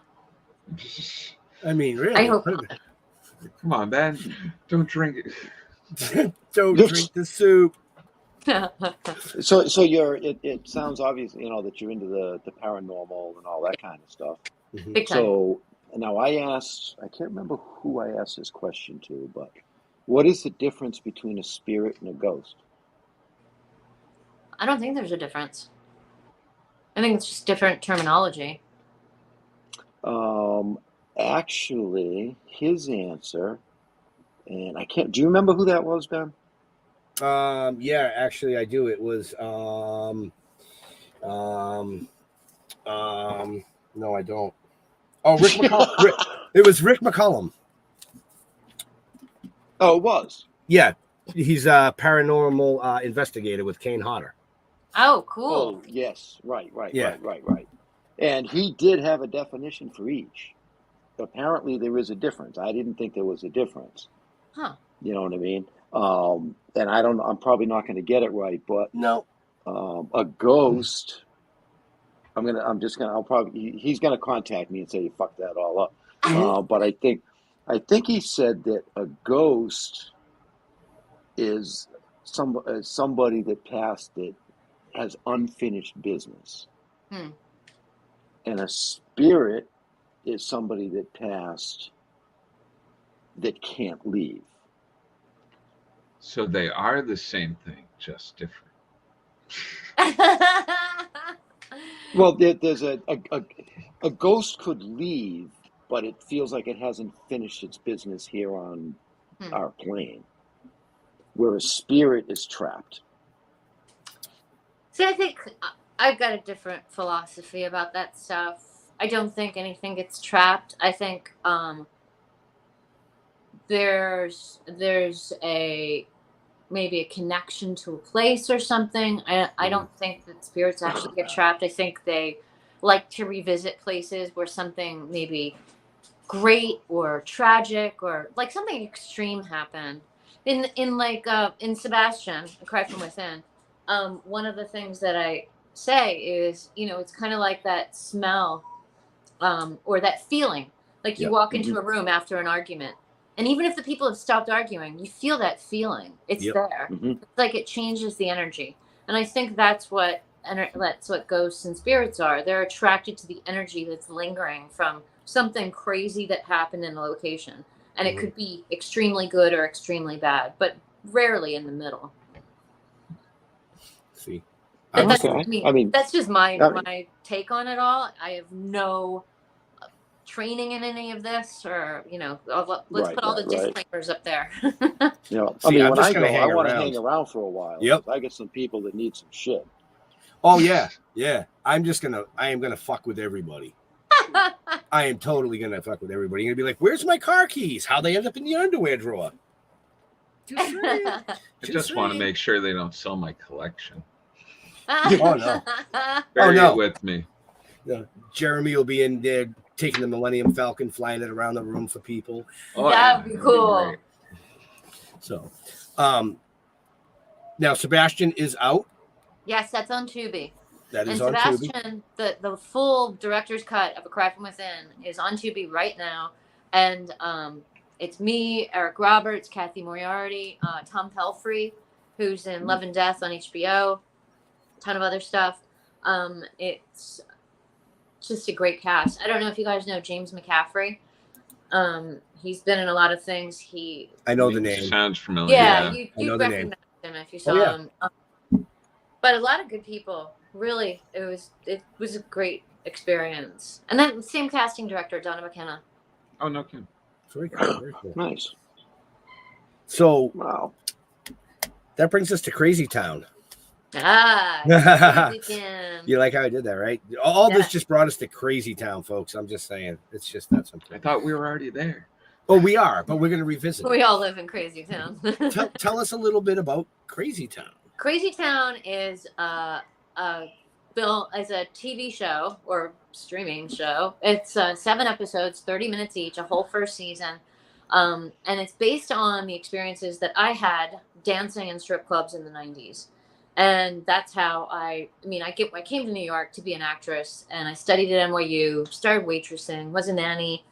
I mean, really. I hope not. Come on, man. Don't drink it. Don't drink the soup. So it sounds obvious, that you're into the paranormal and all that kind of stuff. Big time. So now I can't remember who I asked this question to, but what is the difference between a spirit and a ghost? I don't think there's a difference. I think it's just different terminology. Actually, his answer, and do you remember who that was, Ben? Yeah, actually I do. It was no, I don't. Oh, Rick McCollum. It was Rick McCollum. Oh, it was. Yeah, he's a paranormal investigator with Kane Hodder. Oh, cool. Oh, yes, right. Yeah. Right. And he did have a definition for each. Apparently, there is a difference. I didn't think there was a difference. Huh. You know what I mean? And I don't. I'm probably not going to get it right, but no. A ghost. He's gonna contact me and say you fucked that all up. But I think he said that a ghost is somebody that passed that has unfinished business. Hmm. And a spirit is somebody that passed that can't leave. So they are the same thing, just different. Well, there's a ghost could leave, but it feels like it hasn't finished its business here on our plane, where a spirit is trapped. See, I think I've got a different philosophy about that stuff. I don't think anything gets trapped. I think there's maybe a connection to a place or something. I don't think that spirits actually get trapped. I think they like to revisit places where something maybe great or tragic or like something extreme happened. In Sebastian, A Cry from Within, one of the things that I say is, it's kind of like that smell or that feeling. Like you walk into a room after an argument, and even if the people have stopped arguing, you feel that feeling. It's there. It's like it changes the energy. And I think that's what ghosts and spirits are. They're attracted to the energy that's lingering from something crazy that happened in a location. And it could be extremely good or extremely bad, but rarely in the middle. See? That's just my take on it all. I have no training in any of this, or let's put all the disclaimers up there. When I go, I want to hang around for a while. Yep. I get some people that need some shit. Oh yeah. I am gonna fuck with everybody. I am totally gonna fuck with everybody. You're gonna be like, where's my car keys? How they end up in the underwear drawer? I just want to make sure they don't sell my collection. Oh no. Bury it with me. Jeremy will be in there taking the Millennium Falcon, flying it around the room for people. That'd be cool. Be so, now Sebastian is out. Yes, that's on Tubi. That is on Sebastian, Tubi. The full director's cut of A Cry from Within is on Tubi right now, and it's me, Eric Roberts, Kathy Moriarty, Tom Pelfrey, who's in Love and Death on HBO, a ton of other stuff. It's just a great cast. I don't know if you guys know James McCaffrey. He's been in a lot of things. I know the name. Sounds familiar. Yeah, you'd recognize him if you saw him. But a lot of good people. Really, it was a great experience. And then same casting director, Donna McKenna. Oh, no kidding. Very cool. Very cool. Nice. So, wow. That brings us to Crazy Town. You like how I did that, right? All this just brought us to Crazy Town, folks. I'm just saying. It's just that simple. I thought we were already there. Oh, we are, but we're going to revisit. We all live in Crazy Town. Tell us a little bit about Crazy Town. Crazy Town is built as a TV show or streaming show. It's 7 episodes, 30 minutes each, a whole first season. And it's based on the experiences that I had dancing in strip clubs in the 90s. And that's how I came to New York to be an actress, and I studied at NYU, started waitressing, was a nanny,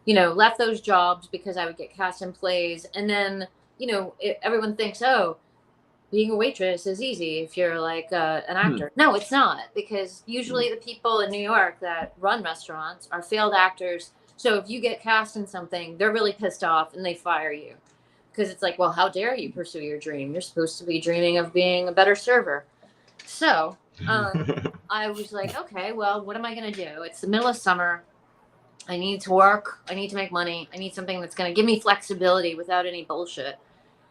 left those jobs because I would get cast in plays. And then, everyone thinks, oh, being a waitress is easy if you're like an actor. No, it's not, because usually the people in New York that run restaurants are failed actors. So if you get cast in something, they're really pissed off and they fire you. Because it's like, well, how dare you pursue your dream? You're supposed to be dreaming of being a better server. So I was like, okay, well, what am I going to do? It's the middle of summer. I need to work. I need to make money. I need something that's going to give me flexibility without any bullshit.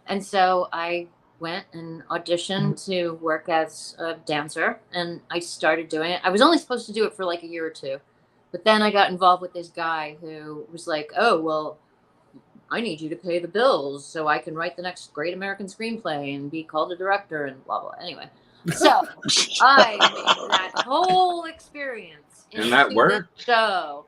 And so I went and auditioned to work as a dancer, and I started doing it. I was only supposed to do it for like a year or two. But then I got involved with this guy who was like, oh, well, I need you to pay the bills so I can write the next great American screenplay and be called a director and blah, blah. Anyway, so I made that whole experience. And that worked? So,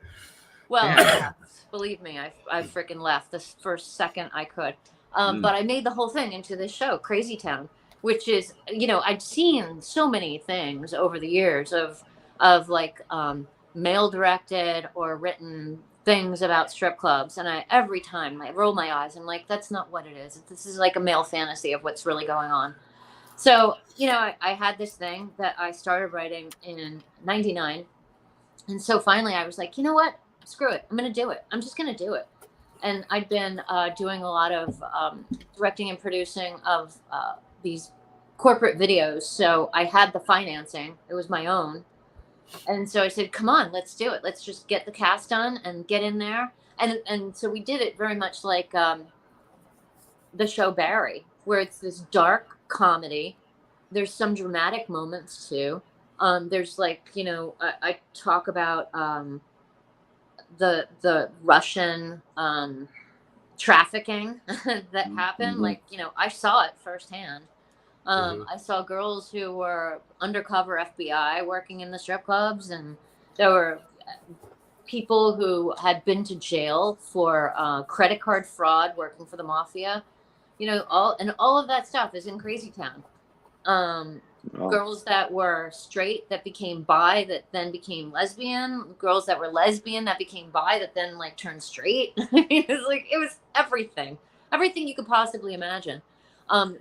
well, yeah, believe me, I freaking left the first second I could. But I made the whole thing into this show, Crazy Town, which is, I'd seen so many things over the years of like male directed or written things about strip clubs, and every time I roll my eyes, I'm like, that's not what it is. This is like a male fantasy of what's really going on. So, you know, I had this thing that I started writing in 99. And so finally I was like, you know what? Screw it. I'm going to do it. I'm just going to do it. And I'd been doing a lot of directing and producing of these corporate videos. So I had the financing. It was my own. And so I said, come on, let's do it. Let's just get the cast done and get in there. And so we did it very much like the show Barry, where it's this dark comedy. There's some dramatic moments too. There's like, you know, I talk about the Russian trafficking that happened. Like, you know, I saw it firsthand. I saw girls who were undercover FBI working in the strip clubs, and there were people who had been to jail for credit card fraud, working for the mafia. You know, all of that stuff is in Crazy Town. Girls that were straight that became bi that then became lesbian, girls that were lesbian that became bi that then like turned straight. It was everything you could possibly imagine.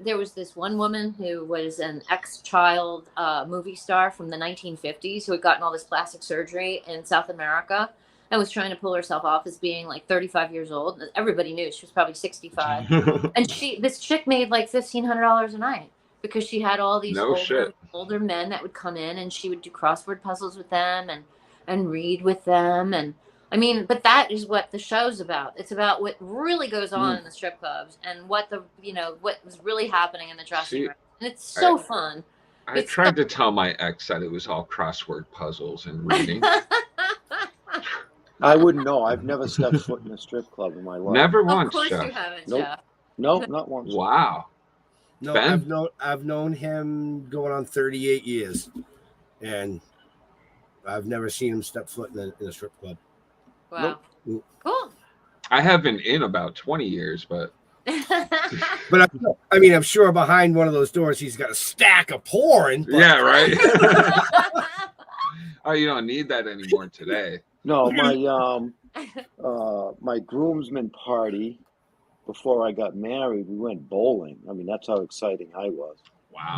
There was this one woman who was an ex-child movie star from the 1950s who had gotten all this plastic surgery in South America and was trying to pull herself off as being like 35 years old. Everybody knew she was probably 65. And this chick made like $1,500 a night because she had all these older men that would come in, and she would do crossword puzzles with them and read with them. And I mean, but that is what the show's about. It's about what really goes on in the strip clubs and what was really happening in the dressing room. And it's so fun. I tried to tell my ex that it was all crossword puzzles and reading. I wouldn't know. I've never stepped foot in a strip club in my life. Never once, Of course Jeff. you haven't, Nope. Jeff. Nope, not once. Wow. No, Ben? I've known him going on 38 years, and I've never seen him step foot in a strip club. Wow. Nope. Cool. I haven't in about 20 years, but But I'm sure behind one of those doors he's got a stack of porn. But... yeah, right. Oh, you don't need that anymore today. No, my groomsmen party before I got married, we went bowling. I mean, that's how exciting I was. Wow.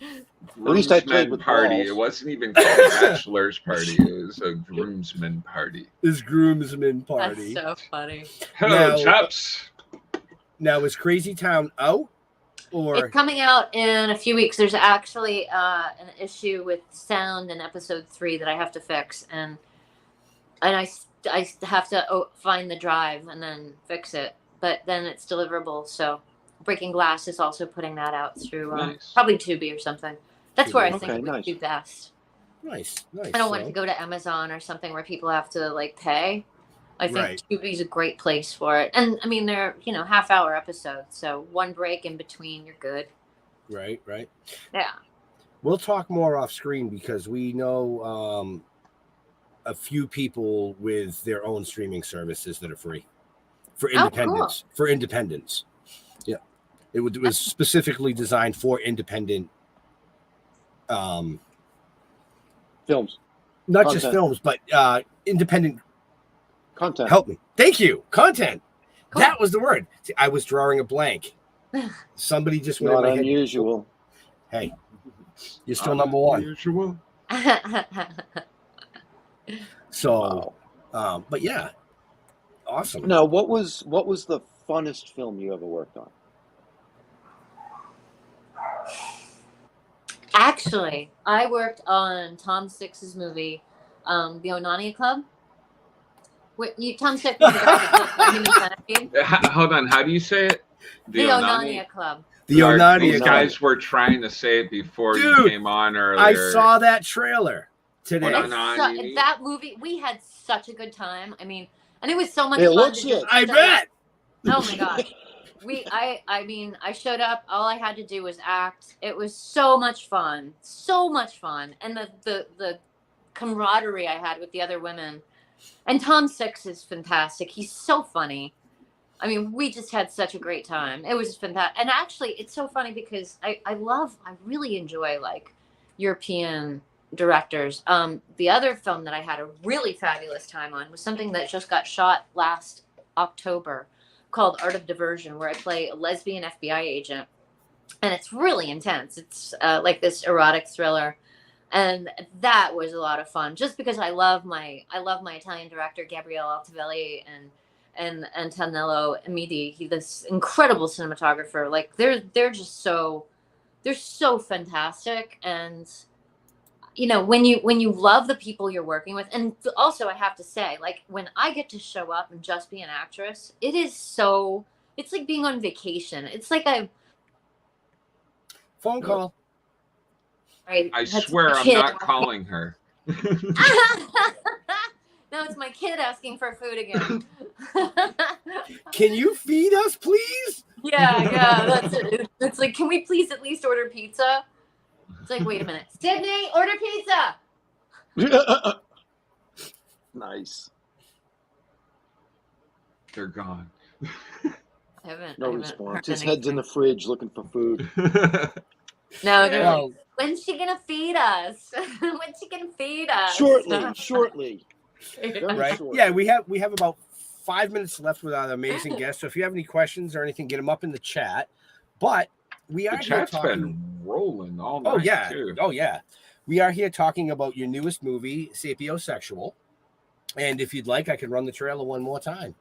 At least I played with party. balls. It wasn't even called a bachelor's party. It was a groomsman party. His groomsman party. That's so funny. Hello, chaps. Now, is Crazy Town out? Or It's coming out in a few weeks. There's actually an issue with sound in episode 3 that I have to fix, and I have to find the drive and then fix it. But then it's deliverable. So Breaking Glass is also putting that out through probably Tubi or something. That's where I think it would do best. Nice. I don't want it to go to Amazon or something where people have to like pay. I think Tubi's a great place for it. And I mean, they're, half-hour episodes. So one break in between, you're good. Right. Yeah. We'll talk more off screen because we know a few people with their own streaming services that are free for independents. Cool. For independents. Yeah. It was specifically designed for independent films. Not just films, but independent content. Help me. Thank you. Content. Cool. That was the word. See, I was drawing a blank. Somebody just went Not in my unusual. Head. Hey, you're still number one. Unusual. So, but yeah, awesome. Now, what was the funnest film you ever worked on? Actually, I worked on Tom Six's movie, The Onania Club. Tom Six was the guy that Human Centipede. Hold on, how do you say it? The Onania Club. The Onania These Club. guys were trying to say it before you came on earlier. I saw that trailer today. That movie, we had such a good time. I mean, and it was so much it fun. Looks it. I bet. Oh my gosh. I showed up. All I had to do was act. It was so much fun. So much fun. And the camaraderie I had with the other women. And Tom Six is fantastic. He's so funny. I mean, we just had such a great time. It was fantastic. And actually, it's so funny because I really enjoy like European directors. The other film that I had a really fabulous time on was something that just got shot last October called Art of Diversion, where I play a lesbian FBI agent. and it's really intense. It's like this erotic thriller, and that was a lot of fun. Just because I love my Italian director Gabriele Altivelli and Antonello Amidi. He's this incredible cinematographer. Like they're just so fantastic. And you know, when you love the people you're working with, and also I have to say, like when I get to show up and just be an actress, it's like being on vacation. It's like phone call. I swear I'm not calling her. No, it's my kid asking for food again. Can you feed us, please? Yeah, that's it. It's like, can we please at least order pizza? It's like, wait a minute. Sydney, order pizza. Nice. They're gone. No response. His head's in the fridge looking for food. No, they're like, when's she gonna feed us? When's she gonna feed us? Shortly. Right? Short. Yeah, we have about 5 minutes left with our amazing guest. So if you have any questions or anything, get them up in the chat. But we are The here chat's talking. been rolling all night. Oh yeah. We are here talking about your newest movie, Sapiosexual. And if you'd like, I can run the trailer one more time.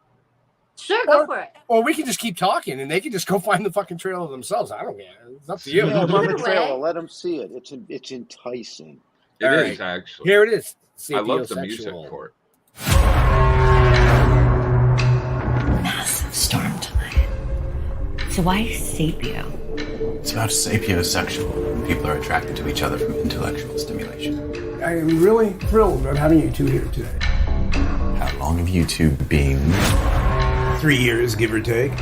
Sure, go for it. Or we can just keep talking and they can just go find the fucking trailer themselves. I don't care. It's up to you. Yeah, run the trailer. Let them see it. It's enticing. It is actually. Here it is. I love the music for it. Massive storm tonight. So why Sapio? It's about sapiosexual, and people are attracted to each other from intellectual stimulation. I am really thrilled about having you two here today. How long have you two been? 3 years, give or take.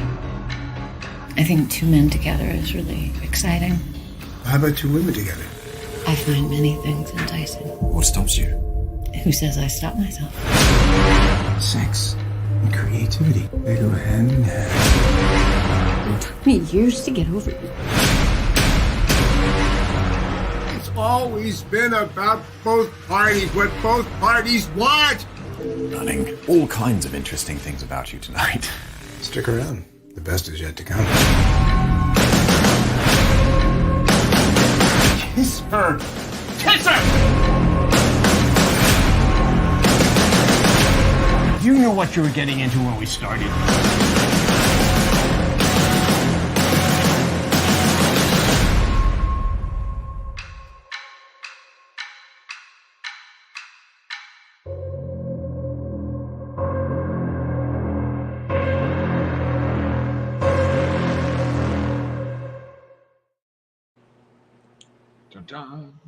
I think two men together is really exciting. How about two women together? I find many things enticing. What stops you? Who says I stop myself? Sex and creativity, they go hand in hand. It took me years to get over it. It's always been about both parties, what both parties want. Learning all kinds of interesting things about you tonight. Stick around. The best is yet to come. Kiss her! Kiss her! You knew what you were getting into when we started. Dun-dun.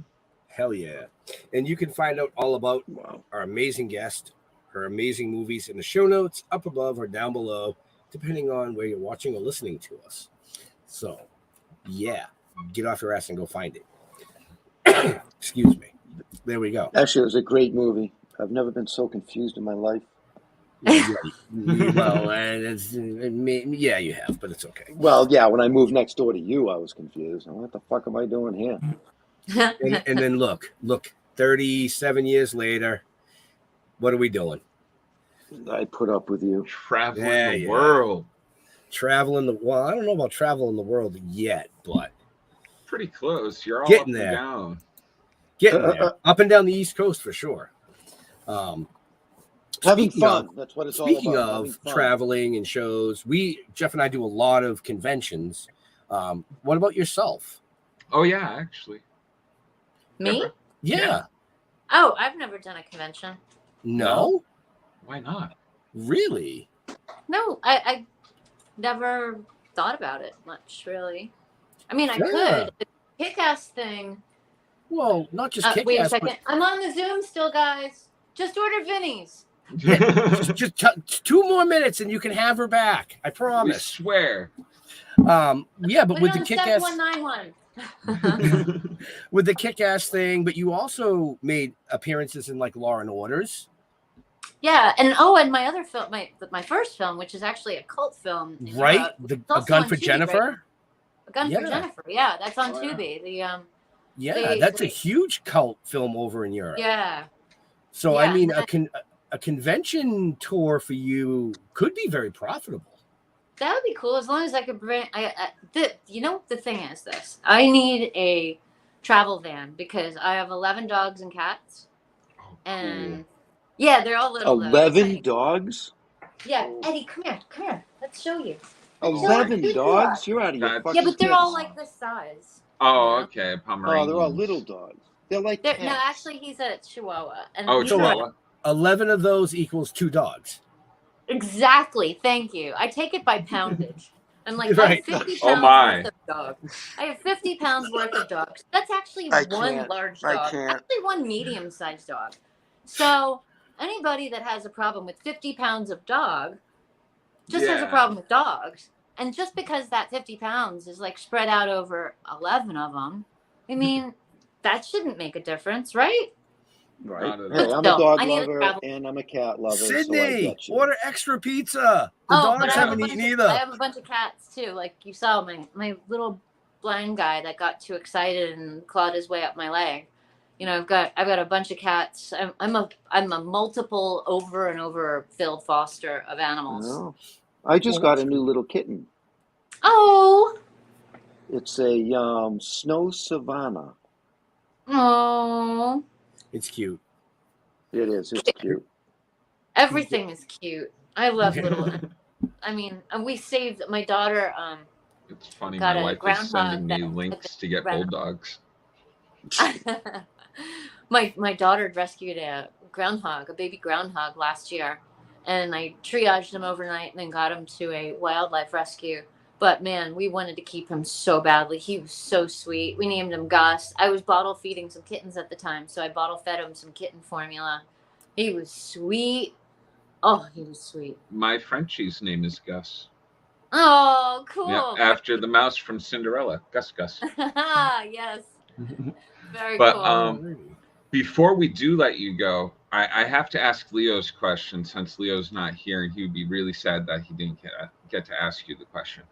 Hell yeah. And you can find out all about our amazing guest, her amazing movies in the show notes, up above or down below, depending on where you're watching or listening to us. So, yeah, get off your ass and go find it. Excuse me. There we go. Actually, it was a great movie. I've never been so confused in my life. Well, yeah, you have, but it's okay. Well, yeah, when I moved next door to you, I was confused. What the fuck am I doing here? And then look, 37 years later, what are we doing? I put up with you. Traveling the world. Well, I don't know about traveling the world yet, but pretty close. You're all getting up there. And down. Getting there. Up and down the East Coast for sure. Having fun. That's what it's all about. Speaking of traveling and shows, Jeff and I do a lot of conventions. What about yourself? Oh, yeah, actually. Me? Yeah. Oh, I've never done a convention. No? Why not? Really? No, I never thought about it much, really. I mean, I could. The Kick-Ass thing. Well, not just Kick-Ass. Wait a second. I'm on the Zoom still, guys. Just order Vinny's. Yeah, just 2 more minutes and you can have her back. I promise. We swear. Yeah, but Put with it the on Kick-Ass 7191. with the Kick-Ass thing, but you also made appearances in like Law and Orders. Yeah, and my other film, my first film, which is actually a cult film, right? A Gun for Jennifer. Right? A Gun for Jennifer. Yeah, that's on Tubi. That's a huge cult film over in Europe. Yeah. So I mean, a convention tour for you could be very profitable. That would be cool as long as I could bring. You know, the thing is this: I need a travel van because I have 11 dogs and cats, and yeah, they're all little. 11 dogs? Yeah, Eddie, come here. Let's show you. 11 dogs? You're out of your fucking Yeah, but they're all tits. like this size. Oh, okay, Pomeranians. Oh, they're all little dogs. They're like cats. No, actually, he's a Chihuahua. And Oh, he's Chihuahua. 11 of those equals 2 dogs. Exactly. Thank you. I take it by poundage. I'm like, Right. I have 50 Oh, pounds my. worth of dogs. I have 50 pounds worth of dogs. That's actually I one can't. large I dog. can't. Actually, one medium-sized dog. So anybody that has a problem with 50 pounds of dog just has a problem with dogs. And just because that 50 pounds is like spread out over 11 of them, I mean, that shouldn't make a difference, right? Right. Not at Hey, all. I'm a dog I need a lover travel- and I'm a cat lover, so I Sydney, get you. order extra pizza. The Oh, dogs but I have, haven't a eaten bunch of, either. I have a bunch of cats too. Like you saw my little blind guy that got too excited and clawed his way up my leg. You know, I've got a bunch of cats. I'm a multiple over and over filled foster of animals. Oh. I just got a new little kitten. Oh, It's a snow savannah. oh, It's cute. It is. It's cute. everything is cute. I love little. I mean, and we saved my daughter. It's funny. Got My a wife is groundhog sending me that- links to get bulldogs. my daughter rescued a baby groundhog last year, and I triaged him overnight and then got him to a wildlife rescue. But man, we wanted to keep him so badly. He was so sweet. We named him Gus. I was bottle feeding some kittens at the time, so I bottle fed him some kitten formula. He was sweet. Oh, he was sweet. My Frenchie's name is Gus. Oh, cool. Yeah, after the mouse from Cinderella, Gus. Yes. Very But cool. before we do let you go, I have to ask Leo's question since Leo's not here, and he would be really sad that he didn't get to ask you the question.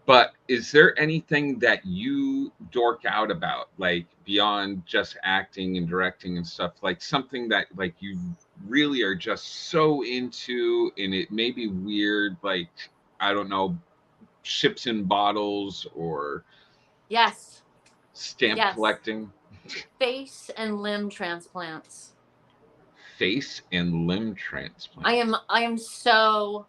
But is there anything that you dork out about, like beyond just acting and directing and stuff, like something that like you really are just so into, and it may be weird, like I don't know, ships in bottles or Yes. stamp collecting? Face and limb transplants. Face and limb transplant. I am so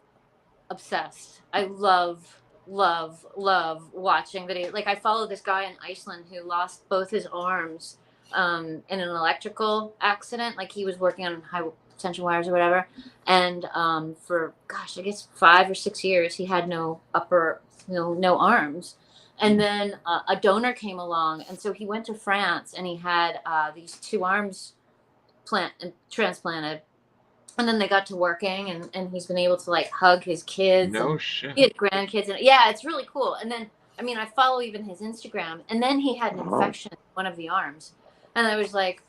obsessed. I love watching videos. Like I follow this guy in Iceland who lost both his arms in an electrical accident. Like he was working on high tension wires or whatever, and for I guess 5 or 6 years he had no arms. And then a donor came along, and so he went to France, and he had these 2 arms transplanted. And then they got to working, and he's been able to like hug his kids. No shit. He had grandkids, and yeah, it's really cool. And then, I mean, I follow even his Instagram, and then he had an infection in one of the arms. And I was like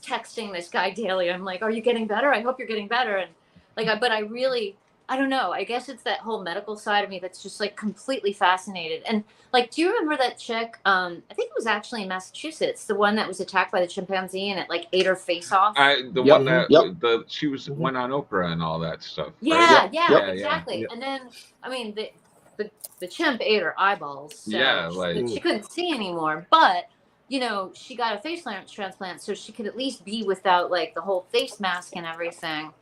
texting this guy daily. I'm like, are you getting better? I hope you're getting better. And like, but I don't know. I guess it's that whole medical side of me that's just like completely fascinated. And like, do you remember that chick? I think it was actually in Massachusetts, the one that was attacked by the chimpanzee and it like ate her face off. One that she went on Oprah and all that stuff. Yeah, right? yeah, exactly. And then, I mean, the chimp ate her eyeballs. So she couldn't see anymore. But you know, she got a face transplant, so she could at least be without like the whole face mask and everything.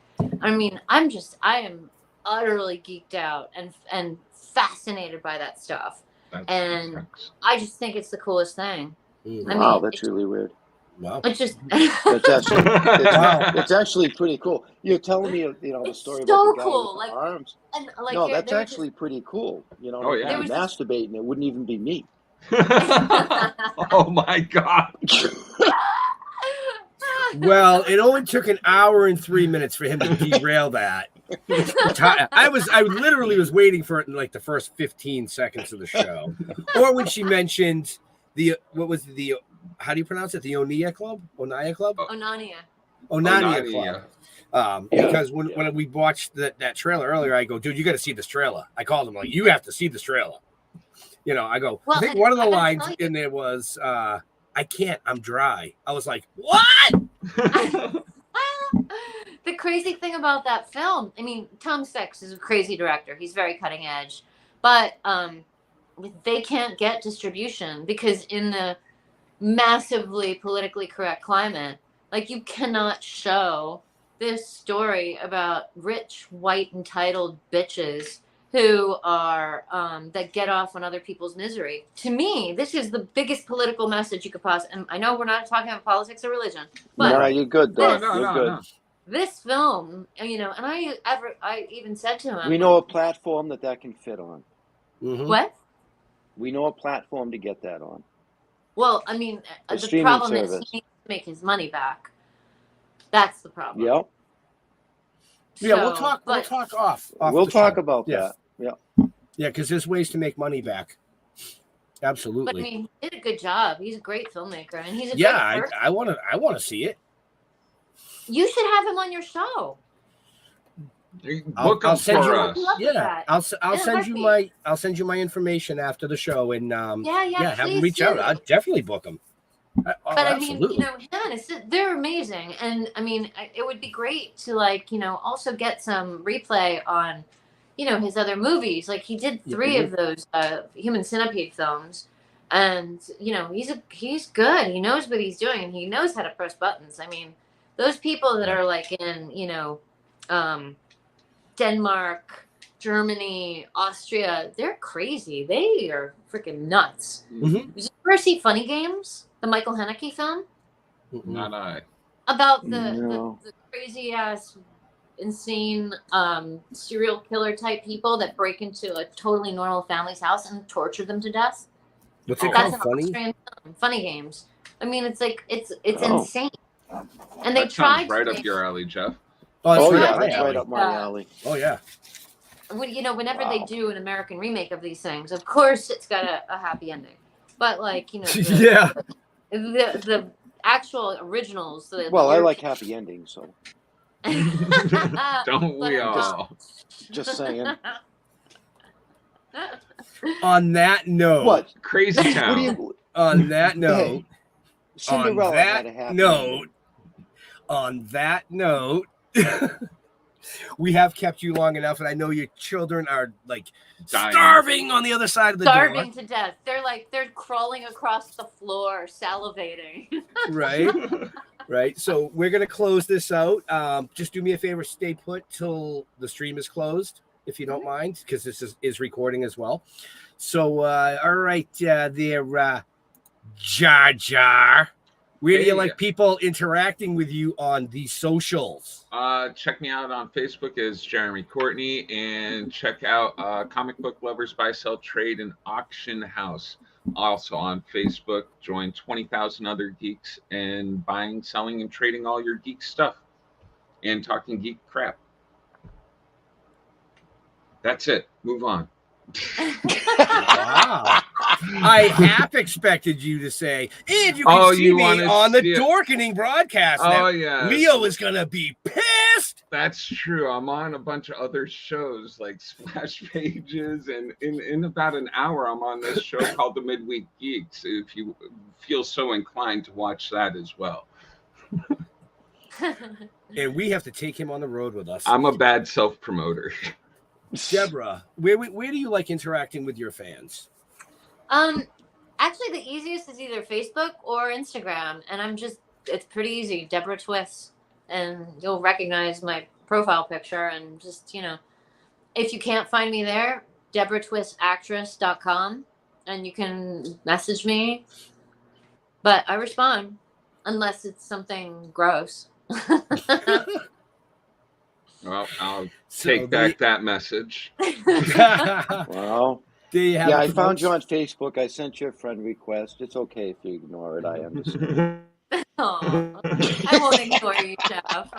I mean, I am utterly geeked out and fascinated by that stuff. I just think it's the coolest thing. Wow, that's really weird. Wow. It's just it's actually pretty cool. You're telling me, the story about the guy cool. with the arms. And, like, no, that's actually pretty cool. You know, if you masturbate and it wouldn't even be me. Oh my God. Well, it only took an hour and 3 minutes for him to derail that. I literally was waiting for it in like the first 15 seconds of the show, or when she mentioned how do you pronounce it? The Onania Club? Onania Club. Because when we watched that trailer earlier, I go, dude, you got to see this trailer. I called him like, you have to see this trailer. You know, I go, I think one of the lines in there was, I can't, I'm dry. I was like, what? The crazy thing about that film, I mean, Tom Six is a crazy director. He's very cutting edge, but they can't get distribution because in the massively politically correct climate, like, you cannot show this story about rich, white, entitled bitches who are that get off on other people's misery. To me, this is the biggest political message you could possibly. And I know we're not talking about politics or religion, but no, you're good, though. You're good. No. This film, and I even said to him, we know a platform that can fit on. Mm-hmm. What? We know a platform to get that on. Well, I mean, the problem is he needs to make his money back. That's the problem. Yep. Yeah, we'll talk off. We'll talk about that. Yeah. Yeah, because there's ways to make money back. Absolutely. But I mean, he did a good job. He's a great filmmaker, and he's a great person. I want to see it. You should have him on your show. I'll send you. Yeah, I'll send you my information after the show, and have him reach out. I'll definitely book him. But I mean, they're amazing, and I mean, it would be great to also get some replay on, his other movies. Like, he did 3 of those Human Centipede films, and he's good. He knows what he's doing, and he knows how to press buttons. I mean, those people that are like in Denmark, Germany, Austria, they're crazy. They are freaking nuts. Mm-hmm. Did you ever see Funny Games? The Michael Haneke film? Not I. About the crazy ass, insane serial killer type people that break into a totally normal family's house and torture them to death. What's it called? Funny Games. I mean, it's like it's insane. And they tried right up your alley, Jeff. That's right up my alley. Oh yeah. Whenever they do an American remake of these things, of course it's got a happy ending. But the actual originals. I like happy endings, so. Don't we all? Just saying. On that note, what crazy town? On that note, hey, Cinderella had a happy ending. On that note, we have kept you long enough, and I know your children are like starving on the other side of the door. Starving to death. They're crawling across the floor, salivating. Right. So we're gonna close this out. Just do me a favor, stay put till the stream is closed, if you don't mind, because this is recording as well. So all right, there, Jar Jar. Where do you like people interacting with you on the socials? Check me out on Facebook as Jeremy Courtney, and check out Comic Book Lovers Buy, Sell, Trade, and Auction House. Also on Facebook. Join 20,000 other geeks and buying, selling, and trading all your geek stuff and talking geek crap. That's it. Move on. Wow. I half expected you to say, and you can see me on the Dorkening broadcast. Oh, yeah. Leo is going to be pissed. That's true. I'm on a bunch of other shows like Splash Pages, and in about an hour, I'm on this show called The Midweek Geeks, if you feel so inclined to watch that as well. And we have to take him on the road with us. I'm a bad self-promoter. Deborah, where do you like interacting with your fans? Actually, the easiest is either Facebook or Instagram, and it's pretty easy. Deborah Twiss, and you'll recognize my profile picture, and just, if you can't find me there, DeborahTwissActress.com, and you can message me, but I respond, unless it's something gross. Well, I'll take back that message. Well, I found you on Facebook. I sent you a friend request. It's okay if you ignore it. I understand. I won't ignore you, Jeff.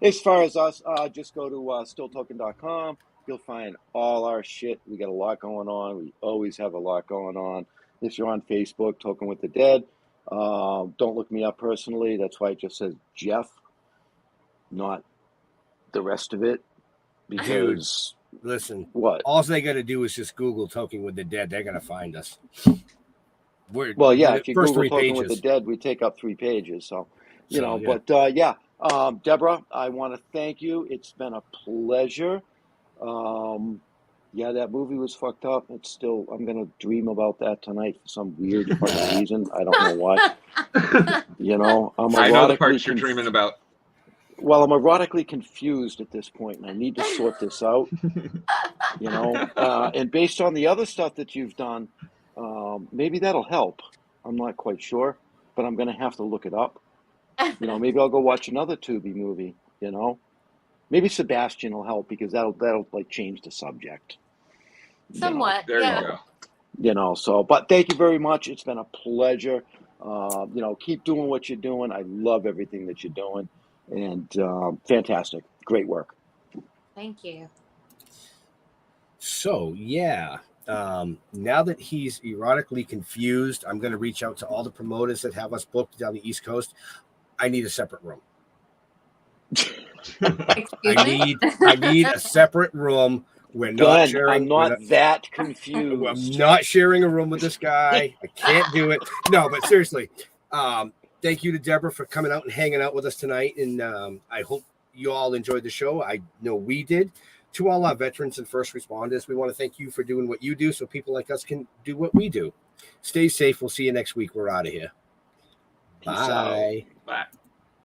As far as us, just go to stilltoking.com. You'll find all our shit. We got a lot going on. We always have a lot going on. If you're on Facebook, Toking with the Dead, don't look me up personally. That's why it just says Jeff, not the rest of it. Because listen, what? All they got to do is just Google Toking with the Dead. They're gonna find us. If you Google Toking with the Dead, we take up 3 pages. So, but Deborah, I want to thank you. It's been a pleasure. Yeah, that movie was fucked up. It's still, I'm going to dream about that tonight for some weird fucking reason. I don't know why. You know, I know the parts you're dreaming about. Well, I'm erotically confused at this point, and I need to sort this out. You know, and based on the other stuff that you've done, maybe that'll help. I'm not quite sure, but I'm going to have to look it up. You know, maybe I'll go watch another Tubi movie. You know, maybe Sebastian will help because that'll like change the subject. Somewhat. There yeah. you go. You know, so, but thank you very much. It's been a pleasure. You know, keep doing what you're doing. I love everything that you're doing, and fantastic, great work. Thank you. So yeah, now that he's erotically confused, I'm going to reach out to all the promoters that have us booked down the East Coast. I need a separate room. I need a separate room. We're not sharing. I'm not that confused. I'm not sharing a room with this guy. I can't do it. No, but seriously, thank you to Deborah for coming out and hanging out with us tonight. And I hope you all enjoyed the show. I know we did. To all our veterans and first responders, we want to thank you for doing what you do so people like us can do what we do. Stay safe. We'll see you next week. We're out of here. Bye. Bye.